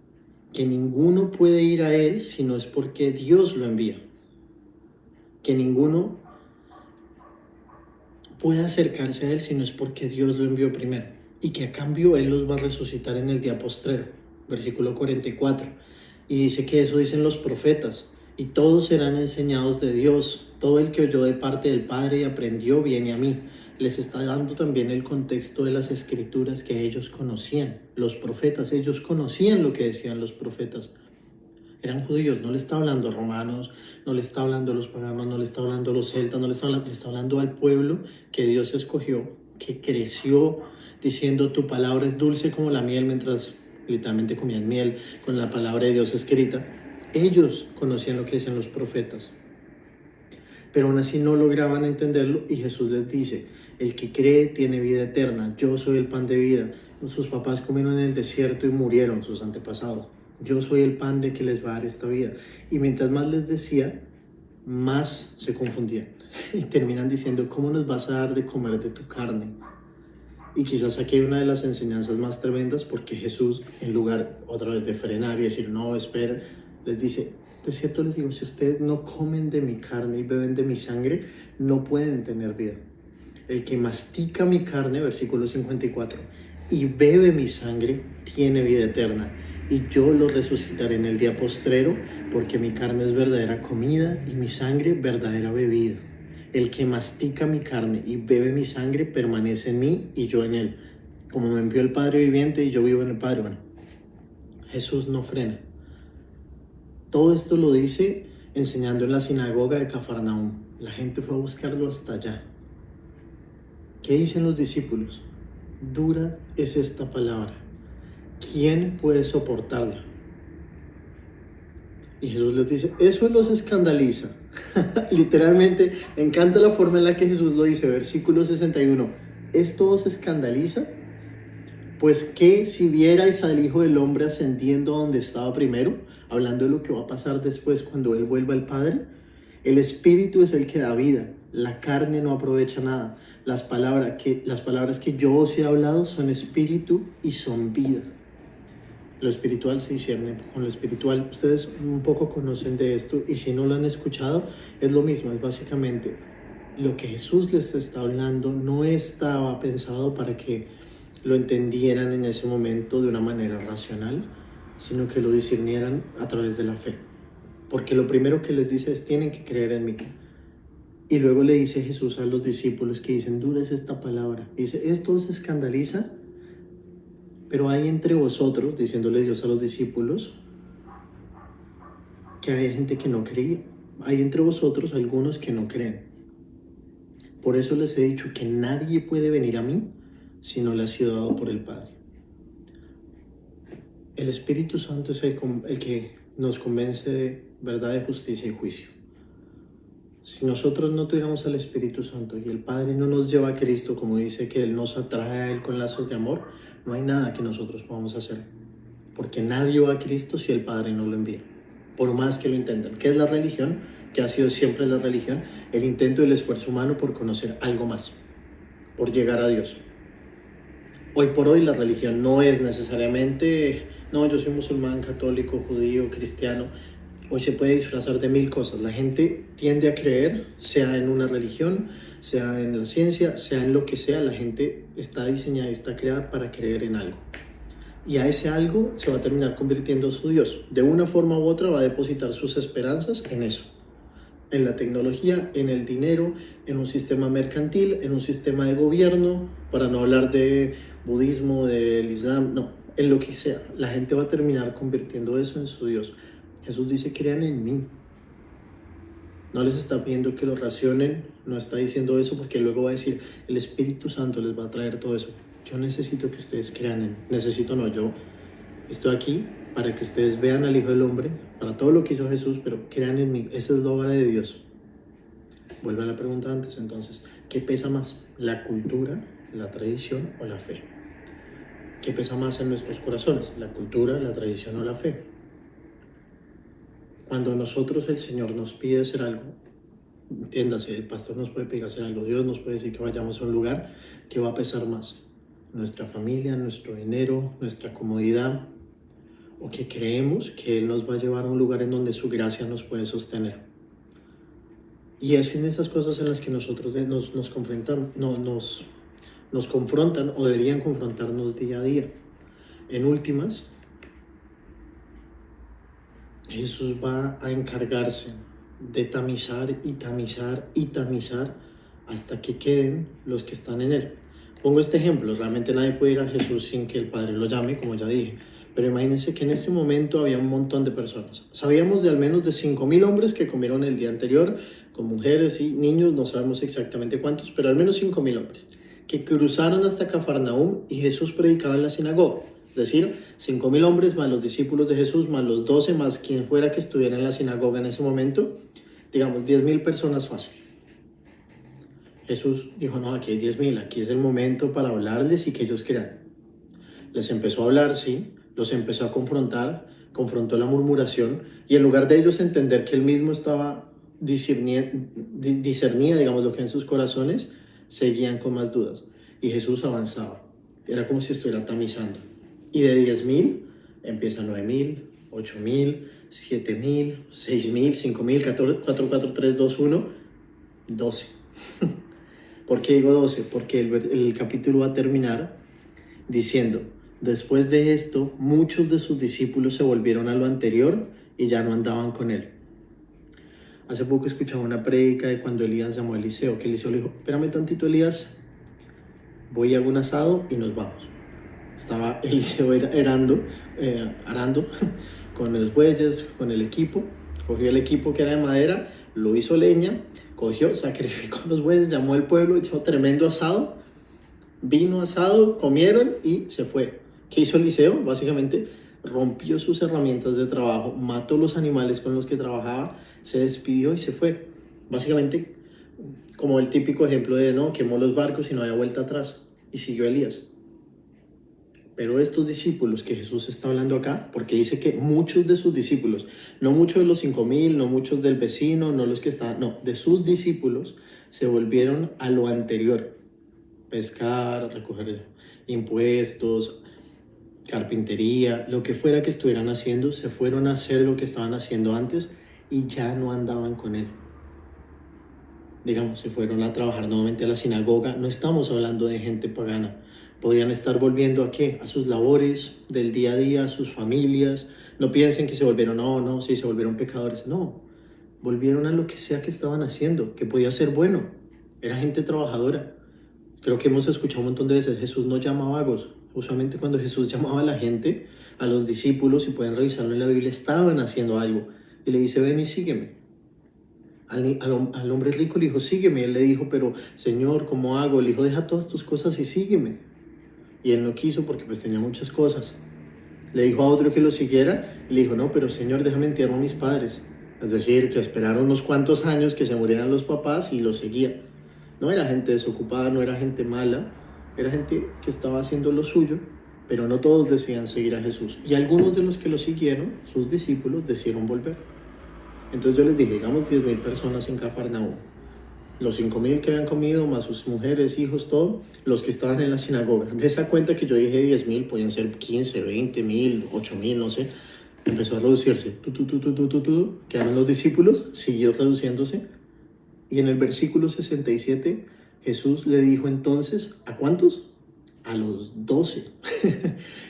que ninguno puede ir a Él si no es porque Dios lo envía. Que ninguno puede acercarse a Él si no es porque Dios lo envió primero. Y que a cambio Él los va a resucitar en el día postrero. Versículo 44. Y dice que eso dicen los profetas. Y todos serán enseñados de Dios. Todo el que oyó de parte del Padre y aprendió viene a mí. Les está dando también el contexto de las escrituras que ellos conocían. Los profetas, ellos conocían lo que decían los profetas. Eran judíos, no le está hablando a romanos, no le está hablando a los paganos, no le está hablando a los celtas, no le está hablando al pueblo que Dios escogió, que creció diciendo tu palabra es dulce como la miel, mientras literalmente comían miel con la palabra de Dios escrita. Ellos conocían lo que decían los profetas, pero aún así no lograban entenderlo y Jesús les dice, el que cree tiene vida eterna, yo soy el pan de vida. Sus papás comieron en el desierto y murieron, sus antepasados. Yo soy el pan de que les va a dar esta vida. Y mientras más les decía, más se confundían. Y terminan diciendo, ¿cómo nos vas a dar de comer de tu carne? Y quizás aquí hay una de las enseñanzas más tremendas porque Jesús, en lugar otra vez de frenar y decir, no, esperen, les dice, de cierto les digo, si ustedes no comen de mi carne y beben de mi sangre, no pueden tener vida. El que mastica mi carne, versículo 54, y bebe mi sangre tiene vida eterna, y yo lo resucitaré en el día postrero, porque mi carne es verdadera comida y mi sangre verdadera bebida. El que mastica mi carne y bebe mi sangre permanece en mí y yo en él. Como me envió el Padre viviente y yo vivo en el Padre. Bueno, Jesús no frena. Todo esto lo dice enseñando en la sinagoga de Cafarnaúm. La gente fue a buscarlo hasta allá. ¿Qué dicen los discípulos? Dura es esta palabra. ¿Quién puede soportarla? Y Jesús les dice, eso los escandaliza. Literalmente, me encanta la forma en la que Jesús lo dice, versículo 61. ¿Esto os escandaliza? Pues que si vierais al Hijo del Hombre ascendiendo a donde estaba primero, hablando de lo que va a pasar después cuando Él vuelva al Padre, el Espíritu es el que da vida, la carne no aprovecha nada. Las palabras que yo os he hablado son espíritu y son vida. Lo espiritual se discierne con lo espiritual. Ustedes un poco conocen de esto y si no lo han escuchado, es lo mismo, es básicamente lo que Jesús les está hablando no estaba pensado para que lo entendieran en ese momento de una manera racional, sino que lo discernieran a través de la fe. Porque lo primero que les dice es, tienen que creer en mí. Y luego le dice Jesús a los discípulos que dicen, dura es esta palabra. Dice, esto os escandaliza, pero hay entre vosotros, diciéndole Dios a los discípulos, que hay gente que no creía. Hay entre vosotros algunos que no creen. Por eso les he dicho que nadie puede venir a mí si no le ha sido dado por el Padre. El Espíritu Santo es el que nos convence de verdad, de justicia y juicio. Si nosotros no tuviéramos al Espíritu Santo y el Padre no nos lleva a Cristo, como dice que Él nos atrae a Él con lazos de amor, no hay nada que nosotros podamos hacer. Porque nadie va a Cristo si el Padre no lo envía, por más que lo intenten. ¿Qué es la religión? Que ha sido siempre la religión, el intento y el esfuerzo humano por conocer algo más, por llegar a Dios. Hoy por hoy la religión no es necesariamente, no, yo soy musulmán, católico, judío, cristiano. Hoy se puede disfrazar de mil cosas. La gente tiende a creer, sea en una religión, sea en la ciencia, sea en lo que sea, la gente está diseñada y está creada para creer en algo. Y a ese algo se va a terminar convirtiendo en su Dios. De una forma u otra va a depositar sus esperanzas en eso. En la tecnología, en el dinero, en un sistema mercantil, en un sistema de gobierno, para no hablar de budismo, del islam, no, en lo que sea. La gente va a terminar convirtiendo eso en su Dios. Jesús dice, crean en mí. No les está pidiendo que lo racionen, no está diciendo eso porque luego va a decir, el Espíritu Santo les va a traer todo eso. Yo necesito que ustedes crean en mí. Yo estoy aquí para que ustedes vean al Hijo del Hombre, para todo lo que hizo Jesús, pero crean en mí. Esa es la obra de Dios. Vuelvo a la pregunta antes, entonces, ¿qué pesa más? ¿La cultura, la tradición o la fe? ¿Qué pesa más en nuestros corazones? ¿La cultura, la tradición o la fe? Cuando nosotros, el Señor nos pide hacer algo, entiéndase, el pastor nos puede pedir hacer algo, Dios nos puede decir que vayamos a un lugar, que va a pesar más? Nuestra familia, nuestro dinero, nuestra comodidad, o que creemos que Él nos va a llevar a un lugar en donde su gracia nos puede sostener. Y es en esas cosas en las que nosotros nos confrontan o deberían confrontarnos día a día. En últimas, Jesús va a encargarse de tamizar y tamizar y tamizar hasta que queden los que están en Él. Pongo este ejemplo, realmente nadie puede ir a Jesús sin que el Padre lo llame, como ya dije, pero imagínense que en ese momento había un montón de personas. Sabíamos de al menos de 5,000 hombres que comieron el día anterior, con mujeres y niños, no sabemos exactamente cuántos, pero al menos 5,000 hombres, que cruzaron hasta Cafarnaúm y Jesús predicaba en la sinagoga. Es decir, 5,000 hombres más los discípulos de Jesús, más los 12, más quien fuera que estuviera en la sinagoga en ese momento, digamos 10,000 personas fácil. Jesús dijo, no, aquí hay 10,000, aquí es el momento para hablarles y que ellos crean. Les empezó a hablar, sí, los empezó a confrontar, confrontó la murmuración y en lugar de ellos entender que él mismo estaba discernía, digamos, lo que en sus corazones, seguían con más dudas y Jesús avanzaba. Era como si estuviera tamizando. Y de 10,000 empieza 9,000, 8,000, 7,000, 6,000, 5,000, 4, 4, 3, 2, 1, 12. ¿Por qué digo 12? Porque el capítulo va a terminar diciendo: después de esto, muchos de sus discípulos se volvieron a lo anterior y ya no andaban con él. Hace poco escuchaba una prédica de cuando Elías llamó a Eliseo, que Eliseo le dijo: espérame tantito, Elías, voy a un asado y nos vamos. Estaba Eliseo arando con los bueyes, con el equipo. Cogió el equipo que era de madera, lo hizo leña, cogió, sacrificó los bueyes, llamó al pueblo, hizo tremendo asado, vino asado, comieron y se fue. ¿Qué hizo Eliseo? Básicamente rompió sus herramientas de trabajo, mató los animales con los que trabajaba, se despidió y se fue. Básicamente, como el típico ejemplo de no, quemó los barcos y no había vuelta atrás, y siguió Elías. Pero estos discípulos que Jesús está hablando acá, porque dice que muchos de sus discípulos, no muchos de los 5,000, no muchos del vecino, no los que estaban, no, de sus discípulos se volvieron a lo anterior: pescar, recoger impuestos, carpintería, lo que fuera que estuvieran haciendo, se fueron a hacer lo que estaban haciendo antes y ya no andaban con él. Digamos, se fueron a trabajar nuevamente a la sinagoga. No estamos hablando de gente pagana. Podían estar volviendo ¿a qué? A sus labores del día a día, a sus familias. No piensen que se volvieron, sí, se volvieron pecadores. No, volvieron a lo que sea que estaban haciendo, que podía ser bueno. Era gente trabajadora. Creo que hemos escuchado un montón de veces, Jesús no llama vagos. Usualmente cuando Jesús llamaba a la gente, a los discípulos, y pueden revisarlo en la Biblia, estaban haciendo algo. Y le dice: ven y sígueme. Al hombre rico le dijo: sígueme. Él le dijo: pero Señor, ¿cómo hago? Le dijo: deja todas tus cosas y sígueme. Y él no quiso porque pues tenía muchas cosas. Le dijo a otro que lo siguiera y le dijo: no, pero Señor, déjame entierro a mis padres. Es decir, que esperaron unos cuantos años que se murieran los papás y los seguía. No era gente desocupada, no era gente mala, era gente que estaba haciendo lo suyo, pero no todos decían seguir a Jesús. Y algunos de los que lo siguieron, sus discípulos, decidieron volver. Entonces yo les dije: digamos 10,000 personas en Cafarnaúm. Los 5,000 que habían comido, más sus mujeres, hijos, todo, los que estaban en la sinagoga. De esa cuenta que yo dije 10,000, podían ser 15, 20,000, 8,000, no sé. Empezó a reducirse. Quedaron los discípulos, siguió reduciéndose. Y en el versículo 67, Jesús le dijo entonces: ¿a cuántos? A los 12.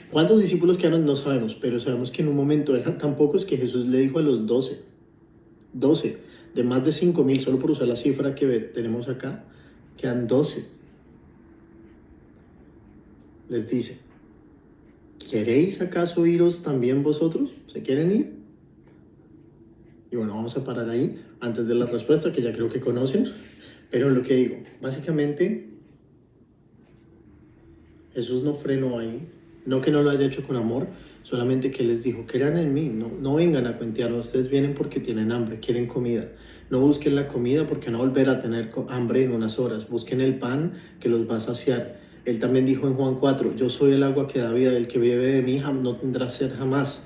¿Cuántos discípulos quedaron? No sabemos, pero sabemos que en un momento eran tan pocos que Jesús le dijo a los 12. 12. De más de 5,000, solo por usar la cifra que tenemos acá, quedan 12. Les dice: ¿queréis acaso iros también vosotros? ¿Se quieren ir? Y bueno, vamos a parar ahí antes de la respuesta, que ya creo que conocen. Pero lo que digo, básicamente, Jesús no frenó ahí. No que no lo haya hecho con amor, solamente que les dijo: crean en mí, no vengan a cuentearlo. Ustedes vienen porque tienen hambre, quieren comida. No busquen la comida porque van a volver a tener hambre en unas horas. Busquen el pan que los va a saciar. Él también dijo en Juan 4: yo soy el agua que da vida, el que bebe de mí no tendrá sed jamás.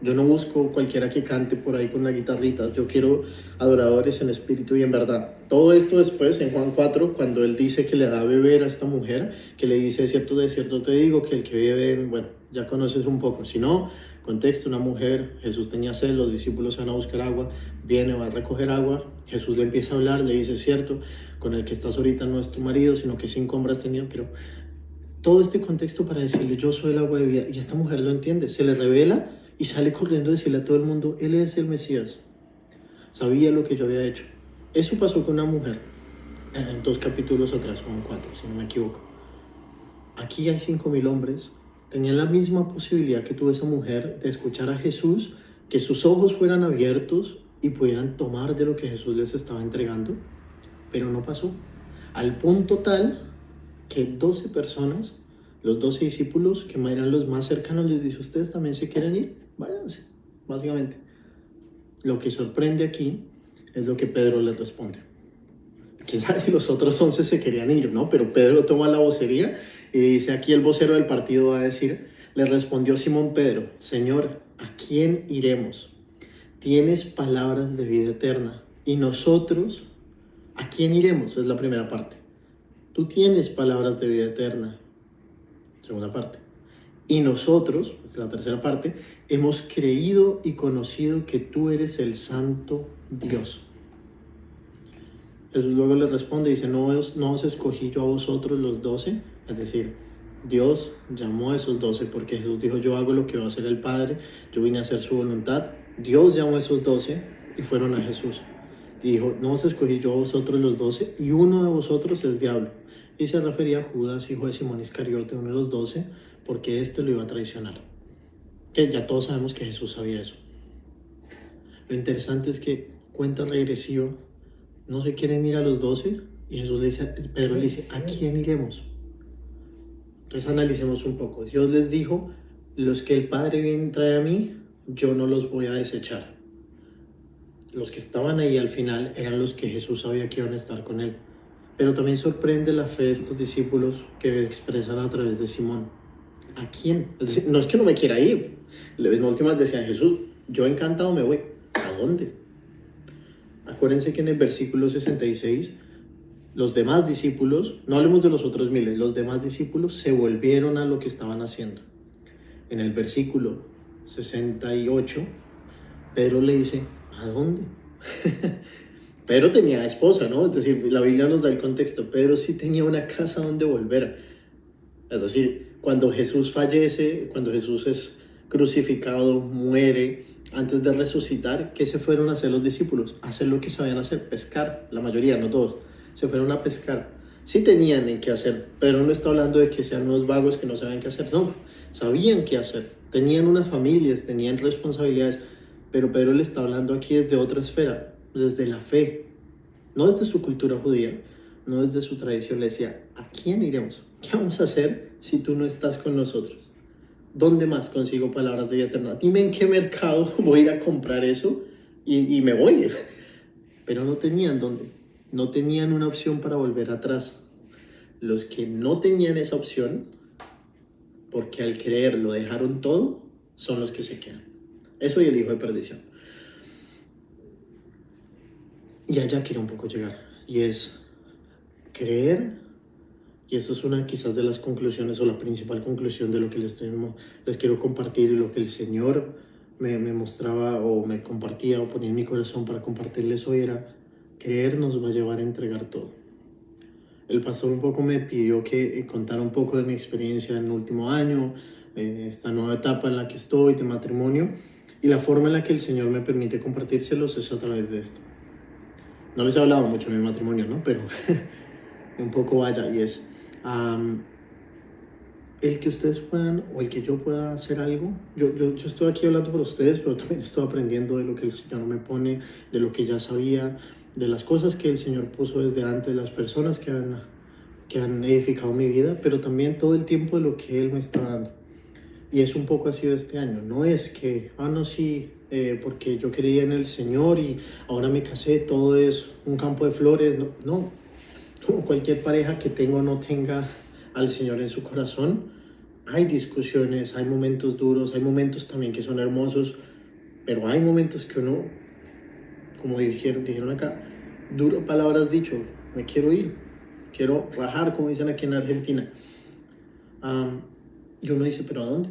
Yo no busco cualquiera que cante por ahí con la guitarrita. Yo quiero adoradores en espíritu y en verdad. Todo esto después, en Juan 4, cuando él dice que le da a beber a esta mujer, que le dice: de cierto te digo, que el que bebe, bueno, ya conoces un poco. Si no, contexto: una mujer, Jesús tenía sed, los discípulos van a buscar agua, viene, va a recoger agua, Jesús le empieza a hablar, le dice: cierto, con el que estás ahorita no es tu marido, sino que 5 hombres tenían, pero todo este contexto para decirle: yo soy el agua de vida. Y esta mujer lo entiende, se le revela y sale corriendo a decirle a todo el mundo: él es el Mesías. Sabía lo que yo había hecho. Eso pasó con una mujer 2 capítulos atrás, Juan 4, si no me equivoco. Aquí hay 5,000 hombres. Tenían la misma posibilidad que tuvo esa mujer de escuchar a Jesús, que sus ojos fueran abiertos y pudieran tomar de lo que Jesús les estaba entregando, pero no pasó. Al punto tal que 12 personas, los 12 discípulos, que eran los más cercanos, les dice: ¿ustedes también se quieren ir? Váyanse, básicamente. Lo que sorprende aquí es lo que Pedro les responde. Quién sabe si los otros 11 se querían ir, ¿no? Pero Pedro toma la vocería y dice: aquí el vocero del partido va a decir: le respondió Simón Pedro: Señor, ¿a quién iremos? Tienes palabras de vida eterna. Y nosotros, ¿a quién iremos? Es la primera parte. Tú tienes palabras de vida eterna. Segunda parte. Y nosotros, es la tercera parte, hemos creído y conocido que tú eres el Santo Dios. Jesús luego les responde y dice: no os escogí yo a vosotros los 12, es decir, Dios llamó a esos 12 porque Jesús dijo, yo hago lo que va a hacer el Padre, yo vine a hacer su voluntad. Dios llamó a esos 12 y fueron a Jesús. Dijo, no os escogí yo a vosotros los 12 y uno de vosotros es diablo. Y se refería a Judas, hijo de Simón Iscariote, uno de los 12, porque éste lo iba a traicionar. Que ya todos sabemos que Jesús sabía eso. Lo interesante es que cuenta regresiva, no se quieren ir a los 12 y Jesús le dice, Pedro le dice, ¿a quién iremos? Entonces analicemos un poco. Dios les dijo, los que el Padre bien trae a mí, yo no los voy a desechar. Los que estaban ahí al final eran los que Jesús sabía que iban a estar con él. Pero también sorprende la fe de estos discípulos que expresan a través de Simón. ¿A quién? Es decir, no es que no me quiera ir. En últimas decían, Jesús, yo encantado me voy. ¿A dónde? Acuérdense que en el versículo 66, los demás discípulos, no hablemos de los otros miles, los demás discípulos se volvieron a lo que estaban haciendo. En el versículo 68, Pedro le dice, ¿a dónde? Pedro tenía esposa, ¿no? Es decir, la Biblia nos da el contexto. Pedro sí tenía una casa donde volver. Es decir, cuando Jesús fallece, cuando Jesús es crucificado, muere, antes de resucitar, ¿qué se fueron a hacer los discípulos? A hacer lo que sabían hacer, pescar. La mayoría, no todos. Se fueron a pescar. Sí tenían en qué hacer, pero no está hablando de que sean unos vagos que no sabían qué hacer. No, sabían qué hacer. Tenían unas familias, tenían responsabilidades. Pero Pedro le está hablando aquí desde otra esfera, desde la fe. No desde su cultura judía, no desde su tradición. Le decía, ¿a quién iremos? ¿Qué vamos a hacer si tú no estás con nosotros? ¿Dónde más consigo palabras de vida eterna? Dime en qué mercado voy a ir a comprar eso y me voy. Pero no tenían dónde. No tenían una opción para volver atrás. Los que no tenían esa opción, porque al creer lo dejaron todo, son los que se quedan. Eso y el hijo de perdición. Y allá quiero un poco llegar. Y es creer. Y esto es una quizás de las conclusiones o la principal conclusión de lo que les quiero compartir y lo que el Señor me mostraba o me compartía o ponía en mi corazón para compartirles hoy era creer nos va a llevar a entregar todo. El pastor un poco me pidió que contara un poco de mi experiencia en el último año, esta nueva etapa en la que estoy de matrimonio y la forma en la que el Señor me permite compartírselos es a través de esto. No les he hablado mucho de mi matrimonio, ¿no? Pero un poco vaya y es el que ustedes puedan o el que yo pueda hacer algo. Yo estoy aquí hablando por ustedes, pero también estoy aprendiendo de lo que el Señor me pone, de lo que ya sabía, de las cosas que el Señor puso desde antes, las personas que han edificado mi vida, pero también todo el tiempo de lo que Él me está dando. Y es un poco así de este año. No es que, no, sí, porque yo creía en el Señor y ahora me casé, todo es un campo de flores. No, no. Como cualquier pareja que tenga o no tenga al Señor en su corazón, hay discusiones, hay momentos duros, hay momentos también que son hermosos, pero hay momentos que uno, como dijeron acá, duro palabras dicho, me quiero ir, quiero rajar, como dicen aquí en Argentina. Y uno dice, ¿pero a dónde?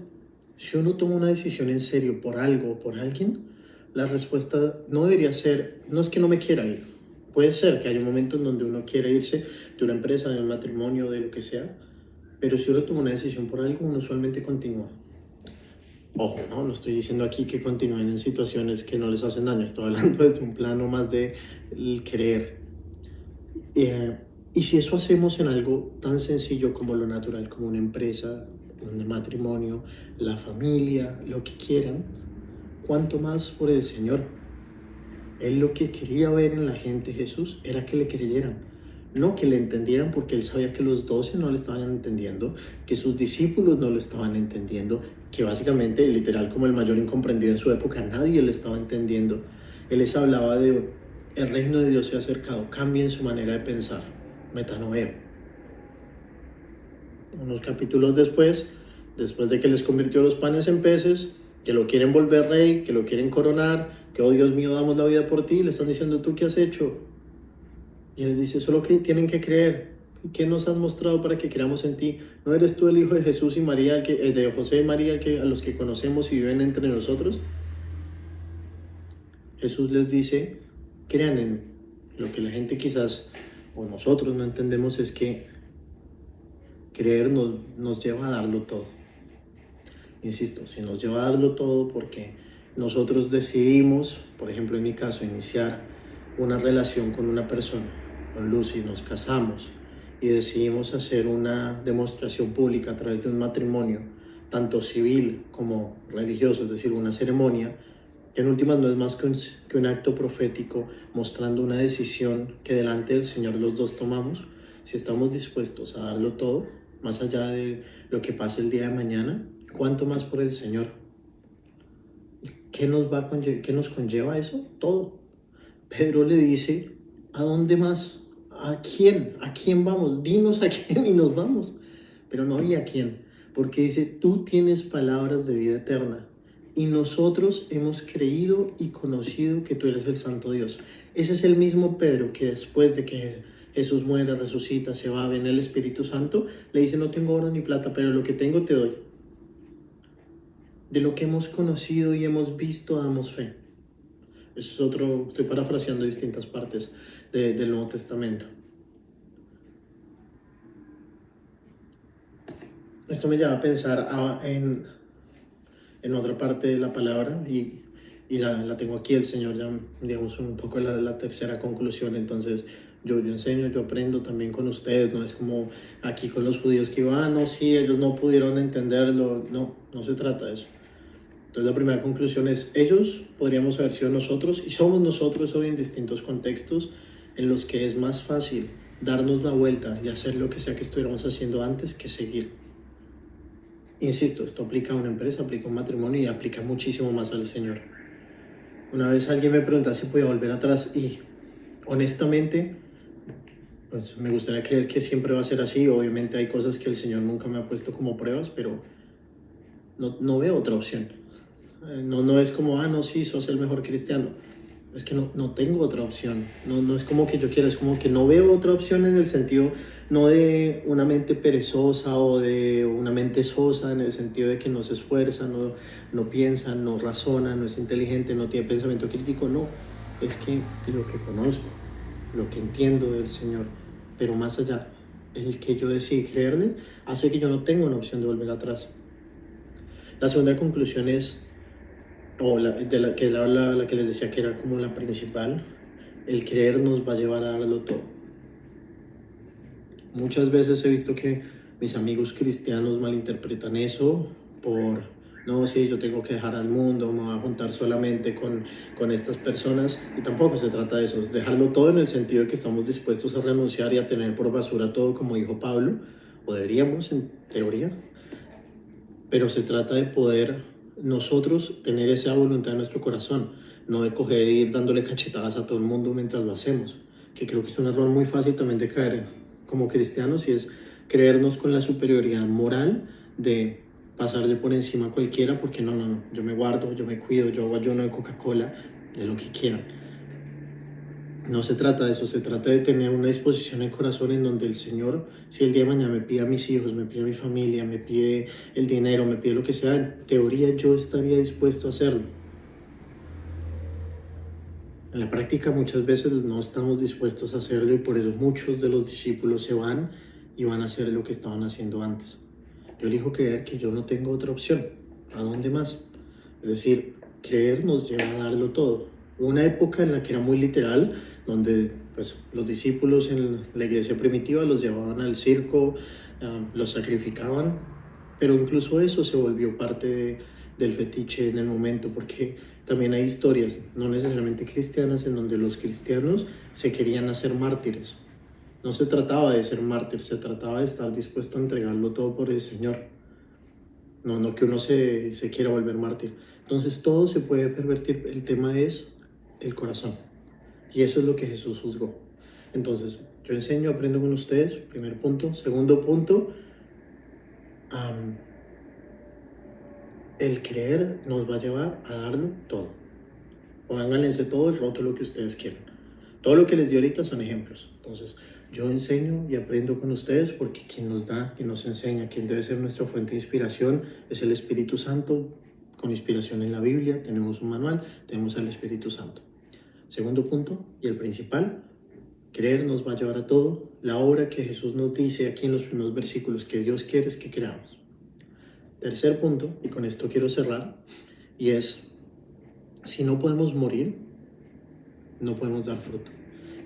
Si uno toma una decisión en serio por algo o por alguien, la respuesta no debería ser, no es que no me quiera ir. Puede ser que haya un momento en donde uno quiere irse de una empresa, de un matrimonio, de lo que sea, pero si uno toma una decisión por algo, uno usualmente continúa. Ojo, no estoy diciendo aquí que continúen en situaciones que no les hacen daño, estoy hablando desde un plano más de el querer. Y si eso hacemos en algo tan sencillo como lo natural, como una empresa, un matrimonio, la familia, lo que quieran, ¿cuánto más por el Señor? Él lo que quería ver en la gente, Jesús, era que le creyeran, no que le entendieran, porque él sabía que los 12 no le estaban entendiendo, que sus discípulos no lo estaban entendiendo, que básicamente, literal, como el mayor incomprendido en su época, nadie le estaba entendiendo. Él les hablaba de el reino de Dios se ha acercado, cambien su manera de pensar, metanoeo. Unos capítulos después de que les convirtió los panes en peces, que lo quieren volver rey, que lo quieren coronar, que, oh Dios mío, damos la vida por ti, le están diciendo, ¿tú qué has hecho? Y él les dice, solo que tienen que creer. ¿Qué nos has mostrado para que creamos en ti? ¿No eres tú el hijo de Jesús y María, de José y María, a los que conocemos y viven entre nosotros? Jesús les dice, crean en mí. Lo que la gente quizás, o nosotros no entendemos es que Creer nos lleva a darlo todo. Insisto, si nos lleva a darlo todo porque nosotros decidimos, por ejemplo en mi caso, iniciar una relación con una persona, con Lucy, nos casamos y decidimos hacer una demostración pública a través de un matrimonio, tanto civil como religioso, es decir, una ceremonia, que en últimas no es más que un acto profético mostrando una decisión que delante del Señor los dos tomamos. Si estamos dispuestos a darlo todo, más allá de lo que pase el día de mañana, ¿cuánto más por el Señor? ¿Qué nos conlleva eso? Todo. Pedro le dice, ¿a dónde más? ¿A quién? ¿A quién vamos? Dinos a quién y nos vamos. Pero no había a quién, porque dice, tú tienes palabras de vida eterna y nosotros hemos creído y conocido que tú eres el Santo Dios. Ese es el mismo Pedro que después de que Jesús muere, resucita, se va, viene el Espíritu Santo, le dice, no tengo oro ni plata, pero lo que tengo te doy. De lo que hemos conocido y hemos visto, damos fe. Eso es otro, estoy parafraseando distintas partes del Nuevo Testamento. Esto me lleva a pensar en otra parte de la palabra y la tengo aquí, el Señor ya, digamos, un poco la tercera conclusión. Entonces yo enseño, yo aprendo también con ustedes, no es como aquí con los judíos que iban, no, sí, ellos no pudieron entenderlo, no se trata de eso. Entonces la primera conclusión es, ellos podríamos haber sido nosotros y somos nosotros hoy en distintos contextos en los que es más fácil darnos la vuelta y hacer lo que sea que estuviéramos haciendo antes que seguir. Insisto, esto aplica a una empresa, aplica a un matrimonio y aplica muchísimo más al Señor. Una vez alguien me preguntaba si podía volver atrás y honestamente, pues me gustaría creer que siempre va a ser así. Obviamente hay cosas que el Señor nunca me ha puesto como pruebas, pero no veo otra opción. No es como, no, sí, sos el mejor cristiano. Es que no tengo otra opción. No es como que yo quiera, es como que no veo otra opción en el sentido, no de una mente perezosa o de una mente sosa, en el sentido de que no se esfuerza, no piensa, no razona, no es inteligente, no tiene pensamiento crítico. No, es que lo que conozco, lo que entiendo del Señor, pero más allá, el que yo decidí creerle, hace que yo no tenga una opción de volver atrás. La segunda conclusión es, o la que les decía que era como la principal, el creer nos va a llevar a darlo todo. Muchas veces he visto que mis amigos cristianos malinterpretan eso por, no, sí, yo tengo que dejar al mundo, me voy a juntar solamente con estas personas, y tampoco se trata de eso, dejarlo todo en el sentido de que estamos dispuestos a renunciar y a tener por basura todo, como dijo Pablo, o deberíamos en teoría, pero se trata de poder nosotros tener esa voluntad en nuestro corazón, no de coger e ir dándole cachetadas a todo el mundo mientras lo hacemos, que creo que es un error muy fácil también de caer como cristianos, y es creernos con la superioridad moral de pasarle por encima a cualquiera porque no, yo me guardo, yo me cuido, yo hago ayuno de Coca-Cola, de lo que quieran. No se trata de eso, se trata de tener una disposición en el corazón en donde el Señor, si el día de mañana me pide a mis hijos, me pide a mi familia, me pide el dinero, me pide lo que sea, en teoría yo estaría dispuesto a hacerlo. En la práctica muchas veces no estamos dispuestos a hacerlo y por eso muchos de los discípulos se van y van a hacer lo que estaban haciendo antes. Yo elijo creer que yo no tengo otra opción. ¿A dónde más? Es decir, creer nos lleva a darlo todo. Una época en la que era muy literal, donde pues, los discípulos en la iglesia primitiva los llevaban al circo, los sacrificaban, pero incluso eso se volvió parte del fetiche en el momento, porque también hay historias, no necesariamente cristianas, en donde los cristianos se querían hacer mártires. No se trataba de ser mártir, se trataba de estar dispuesto a entregarlo todo por el Señor. No que uno se quiera volver mártir. Entonces todo se puede pervertir, el tema es el corazón. Y eso es lo que Jesús juzgó. Entonces, yo enseño, aprendo con ustedes, primer punto. Segundo punto, el creer nos va a llevar a darlo todo. Pónganse todo el roto lo que ustedes quieran. Todo lo que les di ahorita son ejemplos. Entonces, yo enseño y aprendo con ustedes porque quien nos da, quien nos enseña, quien debe ser nuestra fuente de inspiración es el Espíritu Santo, con inspiración en la Biblia. Tenemos un manual, tenemos al Espíritu Santo. Segundo punto, y el principal, Creer nos va a llevar a todo. La obra que Jesús nos dice aquí en los primeros versículos que Dios quiere es que creamos. Tercer punto, y con esto quiero cerrar, y es, si no podemos morir, no podemos dar fruto.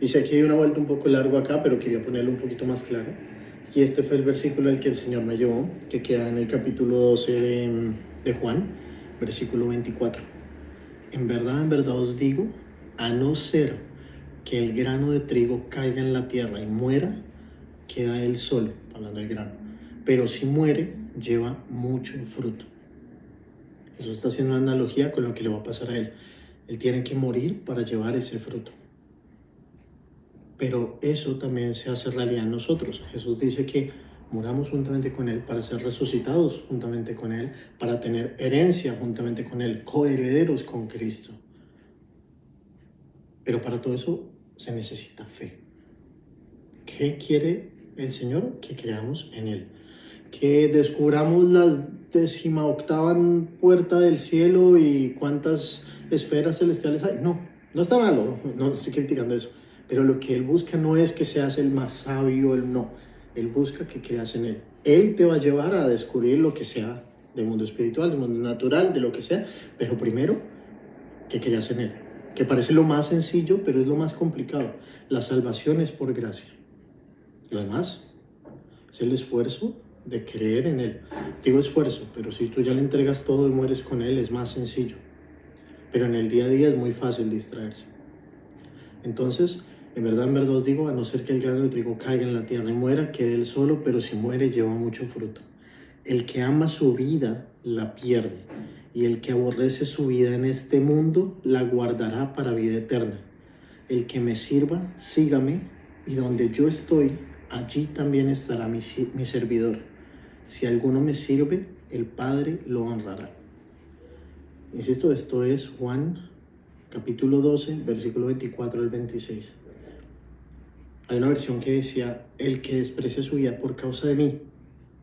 Y sé que hay una vuelta un poco largo acá, pero quería ponerlo un poquito más claro. Y este fue el versículo al que el Señor me llevó, que queda en el capítulo 12 de Juan, versículo 24. En verdad os digo, a no ser que el grano de trigo caiga en la tierra y muera, queda él solo, hablando del grano. Pero si muere, lleva mucho fruto. Eso está haciendo una analogía con lo que le va a pasar a él. Él tiene que morir para llevar ese fruto. Pero eso también se hace realidad en nosotros. Jesús dice que muramos juntamente con Él para ser resucitados juntamente con Él, para tener herencia juntamente con Él, coherederos con Cristo. Pero para todo eso se necesita fe. ¿Qué quiere el Señor? Que creamos en Él. Que descubramos la 18ª puerta del cielo y cuántas esferas celestiales hay. No está malo, no estoy criticando eso. Pero lo que Él busca no es que seas el más sabio, Él busca que creas en Él. Él te va a llevar a descubrir lo que sea del mundo espiritual, del mundo natural, de lo que sea. Pero primero, que creas en Él. Que parece lo más sencillo, pero es lo más complicado. La salvación es por gracia. Lo demás es el esfuerzo de creer en Él. Digo esfuerzo, pero si tú ya le entregas todo y mueres con Él, es más sencillo. Pero en el día a día es muy fácil distraerse. Entonces, en verdad os digo, a no ser que el grano de trigo caiga en la tierra y muera, quede él solo, pero si muere lleva mucho fruto. El que ama su vida, la pierde. Y el que aborrece su vida en este mundo, la guardará para vida eterna. El que me sirva, sígame, y donde yo estoy, allí también estará mi servidor. Si alguno me sirve, el Padre lo honrará. Insisto, esto es Juan capítulo 12, versículo 24 al 26. Hay una versión que decía, el que desprecia su vida por causa de mí.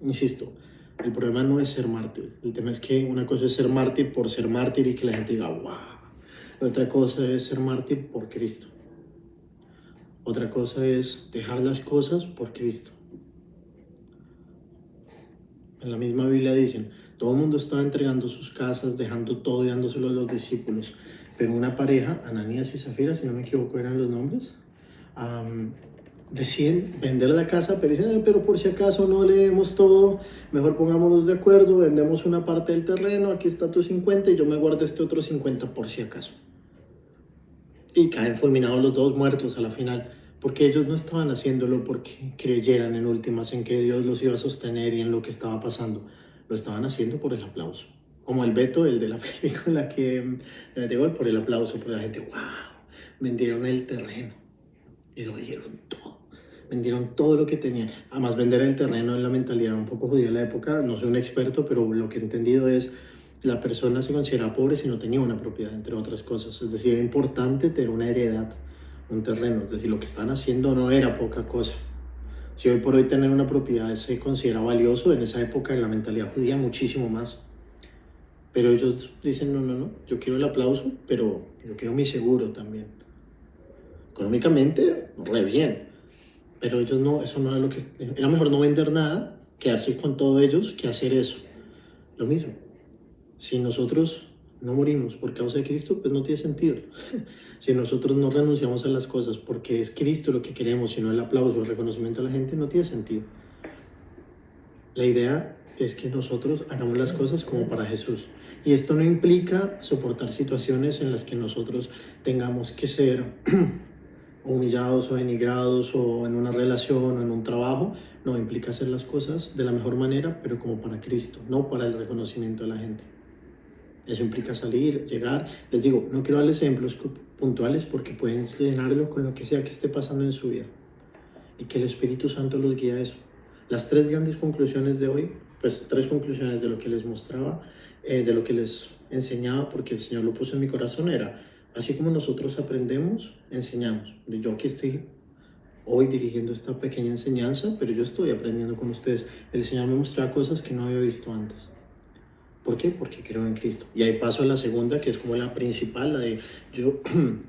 Insisto, el problema no es ser mártir. El tema es que una cosa es ser mártir por ser mártir y que la gente diga, wow. Otra cosa es ser mártir por Cristo. Otra cosa es dejar las cosas por Cristo. En la misma Biblia dicen, todo el mundo estaba entregando sus casas, dejando todo y dándoselo a los discípulos. Pero una pareja, Ananías y Zafira, si no me equivoco eran los nombres, deciden vender la casa, pero dicen, pero por si acaso no le demos todo, mejor pongámonos de acuerdo, vendemos una parte del terreno, aquí está tu 50 y yo me guardo este otro 50 por si acaso. Y caen fulminados los dos, muertos a la final, porque ellos no estaban haciéndolo porque creyeran en últimas en que Dios los iba a sostener y en lo que estaba pasando. Lo estaban haciendo por el aplauso. Como el Beto, el de la película que llegó por el aplauso, por la gente, wow, vendieron el terreno y lo vendieron todo. Vendieron todo lo que tenían. Además, vender el terreno en la mentalidad un poco judía de la época, no soy un experto, pero lo que he entendido es la persona se consideraba pobre si no tenía una propiedad, entre otras cosas. Es decir, era importante tener una heredad, un terreno. Es decir, lo que estaban haciendo no era poca cosa. Si hoy por hoy tener una propiedad se considera valioso, en esa época en la mentalidad judía muchísimo más. Pero ellos dicen, no, yo quiero el aplauso, pero yo quiero mi seguro también. Económicamente, re bien. Pero ellos no, eso no era lo que... Era mejor no vender nada, quedarse con todos ellos, que hacer eso. Lo mismo. Si nosotros no morimos por causa de Cristo, pues no tiene sentido. Si nosotros no renunciamos a las cosas porque es Cristo lo que queremos, sino el aplauso, el reconocimiento a la gente, no tiene sentido. La idea es que nosotros hagamos las cosas como para Jesús. Y esto no implica soportar situaciones en las que nosotros tengamos que ser humillados o denigrados o en una relación o en un trabajo. No, implica hacer las cosas de la mejor manera, pero como para Cristo, no para el reconocimiento de la gente. Eso implica salir, llegar. Les digo, no quiero darles ejemplos puntuales porque pueden llenarlo con lo que sea que esté pasando en su vida. Y que el Espíritu Santo los guíe a eso. Las 3 grandes conclusiones de hoy, pues 3 conclusiones de lo que les mostraba, de lo que les enseñaba, porque el Señor lo puso en mi corazón, era, así como nosotros aprendemos, enseñamos. Yo aquí estoy hoy dirigiendo esta pequeña enseñanza, pero yo estoy aprendiendo con ustedes. El Señor me mostraba cosas que no había visto antes. ¿Por qué? Porque creo en Cristo. Y ahí paso a la segunda, que es como la principal, la de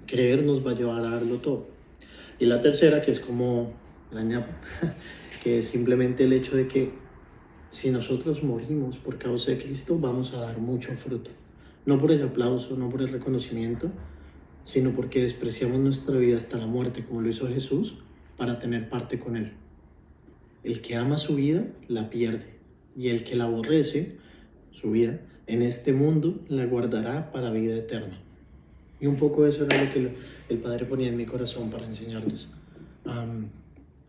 creer nos va a llevar a darlo todo. Y la tercera, que es como la ñapa, que es simplemente el hecho de que si nosotros morimos por causa de Cristo, vamos a dar mucho fruto. No por el aplauso, no por el reconocimiento, sino porque despreciamos nuestra vida hasta la muerte, como lo hizo Jesús, para tener parte con Él. El que ama su vida, la pierde. Y el que la aborrece, su vida, en este mundo, la guardará para vida eterna. Y un poco eso era lo que el Padre ponía en mi corazón para enseñarles.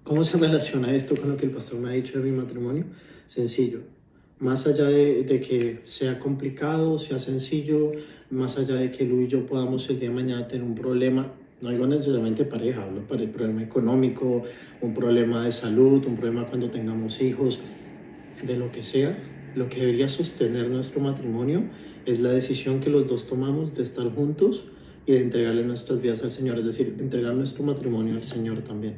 ¿Cómo se relaciona esto con lo que el pastor me ha dicho de mi matrimonio? Sencillo. Más allá de que sea complicado, sea sencillo, más allá de que Lu y yo podamos el día de mañana tener un problema, no digo necesariamente pareja, hablo para el problema económico, un problema de salud, un problema cuando tengamos hijos, de lo que sea, lo que debería sostener nuestro matrimonio es la decisión que los dos tomamos de estar juntos y de entregarle nuestras vidas al Señor, es decir, entregar nuestro matrimonio al Señor también.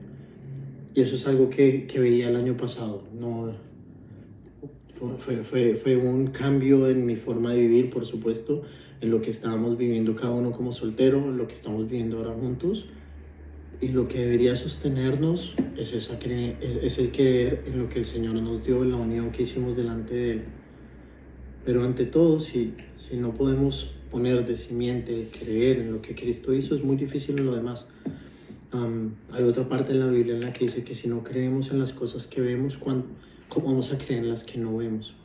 Y eso es algo que veía el año pasado. No, fue un cambio en mi forma de vivir, por supuesto, en lo que estábamos viviendo cada uno como soltero, lo que estamos viviendo ahora juntos. Y lo que debería sostenernos es el creer en lo que el Señor nos dio, en la unión que hicimos delante de Él. Pero ante todo, si no podemos poner de simiente el creer en lo que Cristo hizo, es muy difícil en lo demás. Hay otra parte en la Biblia en la que dice que si no creemos en las cosas que vemos, ¿cómo vamos a creer en las que no vemos?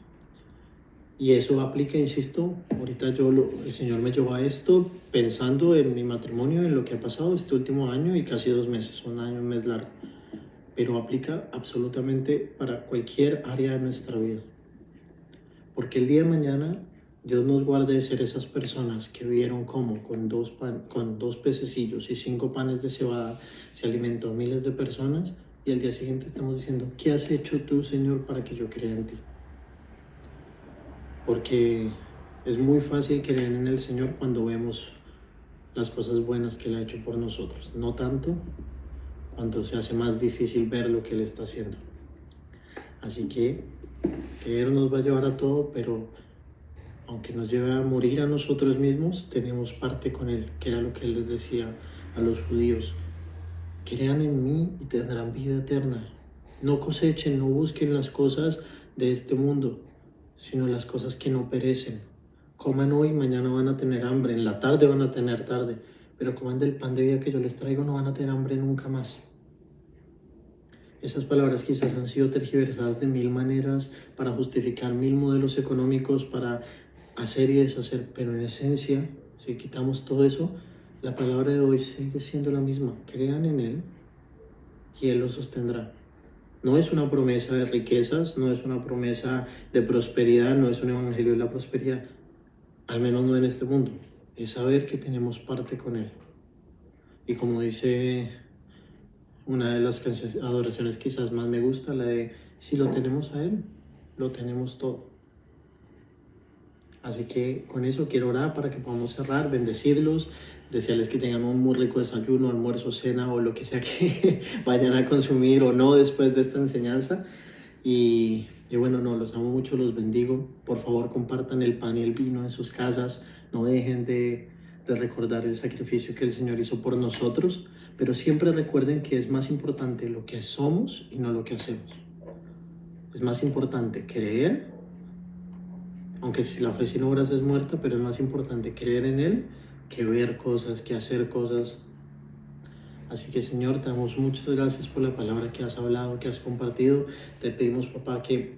Y eso aplica, insisto, ahorita el Señor me llevó a esto pensando en mi matrimonio, en lo que ha pasado este último año y casi 2 meses, un mes largo. Pero aplica absolutamente para cualquier área de nuestra vida. Porque el día de mañana Dios nos guarde de ser esas personas que vieron cómo con 2 pececillos y 5 panes de cebada se alimentó a miles de personas y al día siguiente estamos diciendo, ¿qué has hecho tú, Señor, para que yo crea en ti? Porque es muy fácil creer en el Señor cuando vemos las cosas buenas que Él ha hecho por nosotros. No tanto cuando se hace más difícil ver lo que Él está haciendo. Así que creer nos va a llevar a todo, pero aunque nos lleve a morir a nosotros mismos, tenemos parte con Él, que era lo que Él les decía a los judíos. Crean en mí y tendrán vida eterna. No cosechen, no busquen las cosas de este mundo, sino las cosas que no perecen. Coman hoy, mañana van a tener hambre, en la tarde van a tener tarde, pero coman del pan de vida que yo les traigo, no van a tener hambre nunca más. Esas palabras quizás han sido tergiversadas de 1000 maneras para justificar 1000 modelos económicos, para hacer y deshacer, pero en esencia, si quitamos todo eso, la palabra de hoy sigue siendo la misma. Crean en Él y Él los sostendrá. No es una promesa de riquezas, no es una promesa de prosperidad, no es un evangelio de la prosperidad, al menos no en este mundo. Es saber que tenemos parte con Él. Y como dice una de las adoraciones quizás más me gusta, la de si lo tenemos a Él, lo tenemos todo. Así que con eso quiero orar para que podamos cerrar, bendecirlos, desearles que tengan un muy rico desayuno, almuerzo, cena o lo que sea que vayan a consumir o no después de esta enseñanza. Y bueno, no, los amo mucho, los bendigo. Por favor, compartan el pan y el vino en sus casas. No dejen de recordar el sacrificio que el Señor hizo por nosotros, pero siempre recuerden que es más importante lo que somos y no lo que hacemos. Es más importante creer, aunque si la fe sin obras es muerta, pero es más importante creer en Él que ver cosas, que hacer cosas. Así que, Señor, te damos muchas gracias por la palabra que has hablado, que has compartido. Te pedimos, papá, que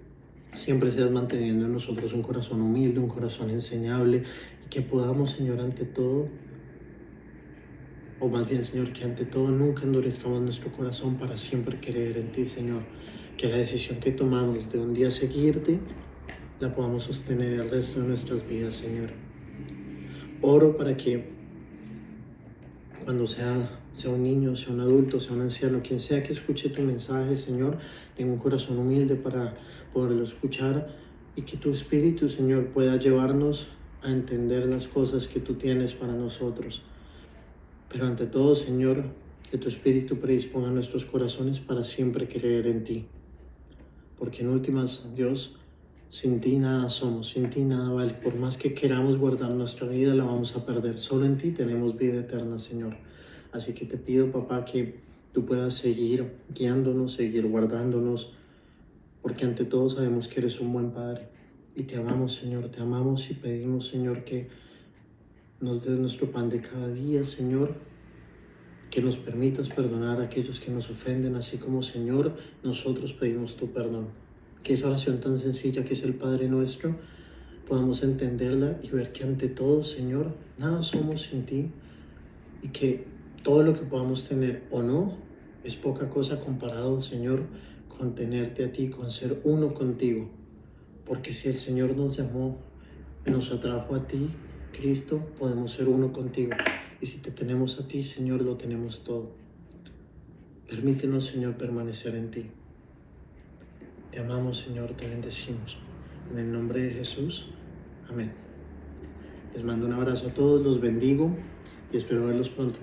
siempre seas manteniendo en nosotros un corazón humilde, un corazón enseñable, y que podamos, Señor, ante todo, o más bien, Señor, que ante todo nunca endurezcamos nuestro corazón para siempre creer en ti, Señor. Que la decisión que tomamos de un día seguirte la podamos sostener el resto de nuestras vidas, Señor. Oro para que cuando sea un niño, sea un adulto, sea un anciano, quien sea que escuche tu mensaje, Señor, tenga un corazón humilde para poderlo escuchar y que tu Espíritu, Señor, pueda llevarnos a entender las cosas que tú tienes para nosotros. Pero ante todo, Señor, que tu Espíritu predisponga nuestros corazones para siempre creer en ti. Porque en últimas, Dios, sin ti nada somos, sin ti nada vale. Por más que queramos guardar nuestra vida, la vamos a perder. Solo en ti tenemos vida eterna, Señor. Así que te pido, papá, que tú puedas seguir guiándonos, seguir guardándonos, porque ante todo sabemos que eres un buen Padre. Y te amamos, Señor, te amamos y pedimos, Señor, que nos des nuestro pan de cada día, Señor, que nos permitas perdonar a aquellos que nos ofenden, así como, Señor, nosotros pedimos tu perdón. Que esa oración tan sencilla que es el Padre Nuestro, podamos entenderla y ver que ante todo, Señor, nada somos sin ti y que todo lo que podamos tener o no es poca cosa comparado, Señor, con tenerte a ti, con ser uno contigo. Porque si el Señor nos llamó y nos atrajo a ti, Cristo, podemos ser uno contigo. Y si te tenemos a ti, Señor, lo tenemos todo. Permítenos, Señor, permanecer en ti. Te amamos, Señor, te bendecimos. En el nombre de Jesús, amén. Les mando un abrazo a todos, los bendigo y espero verlos pronto.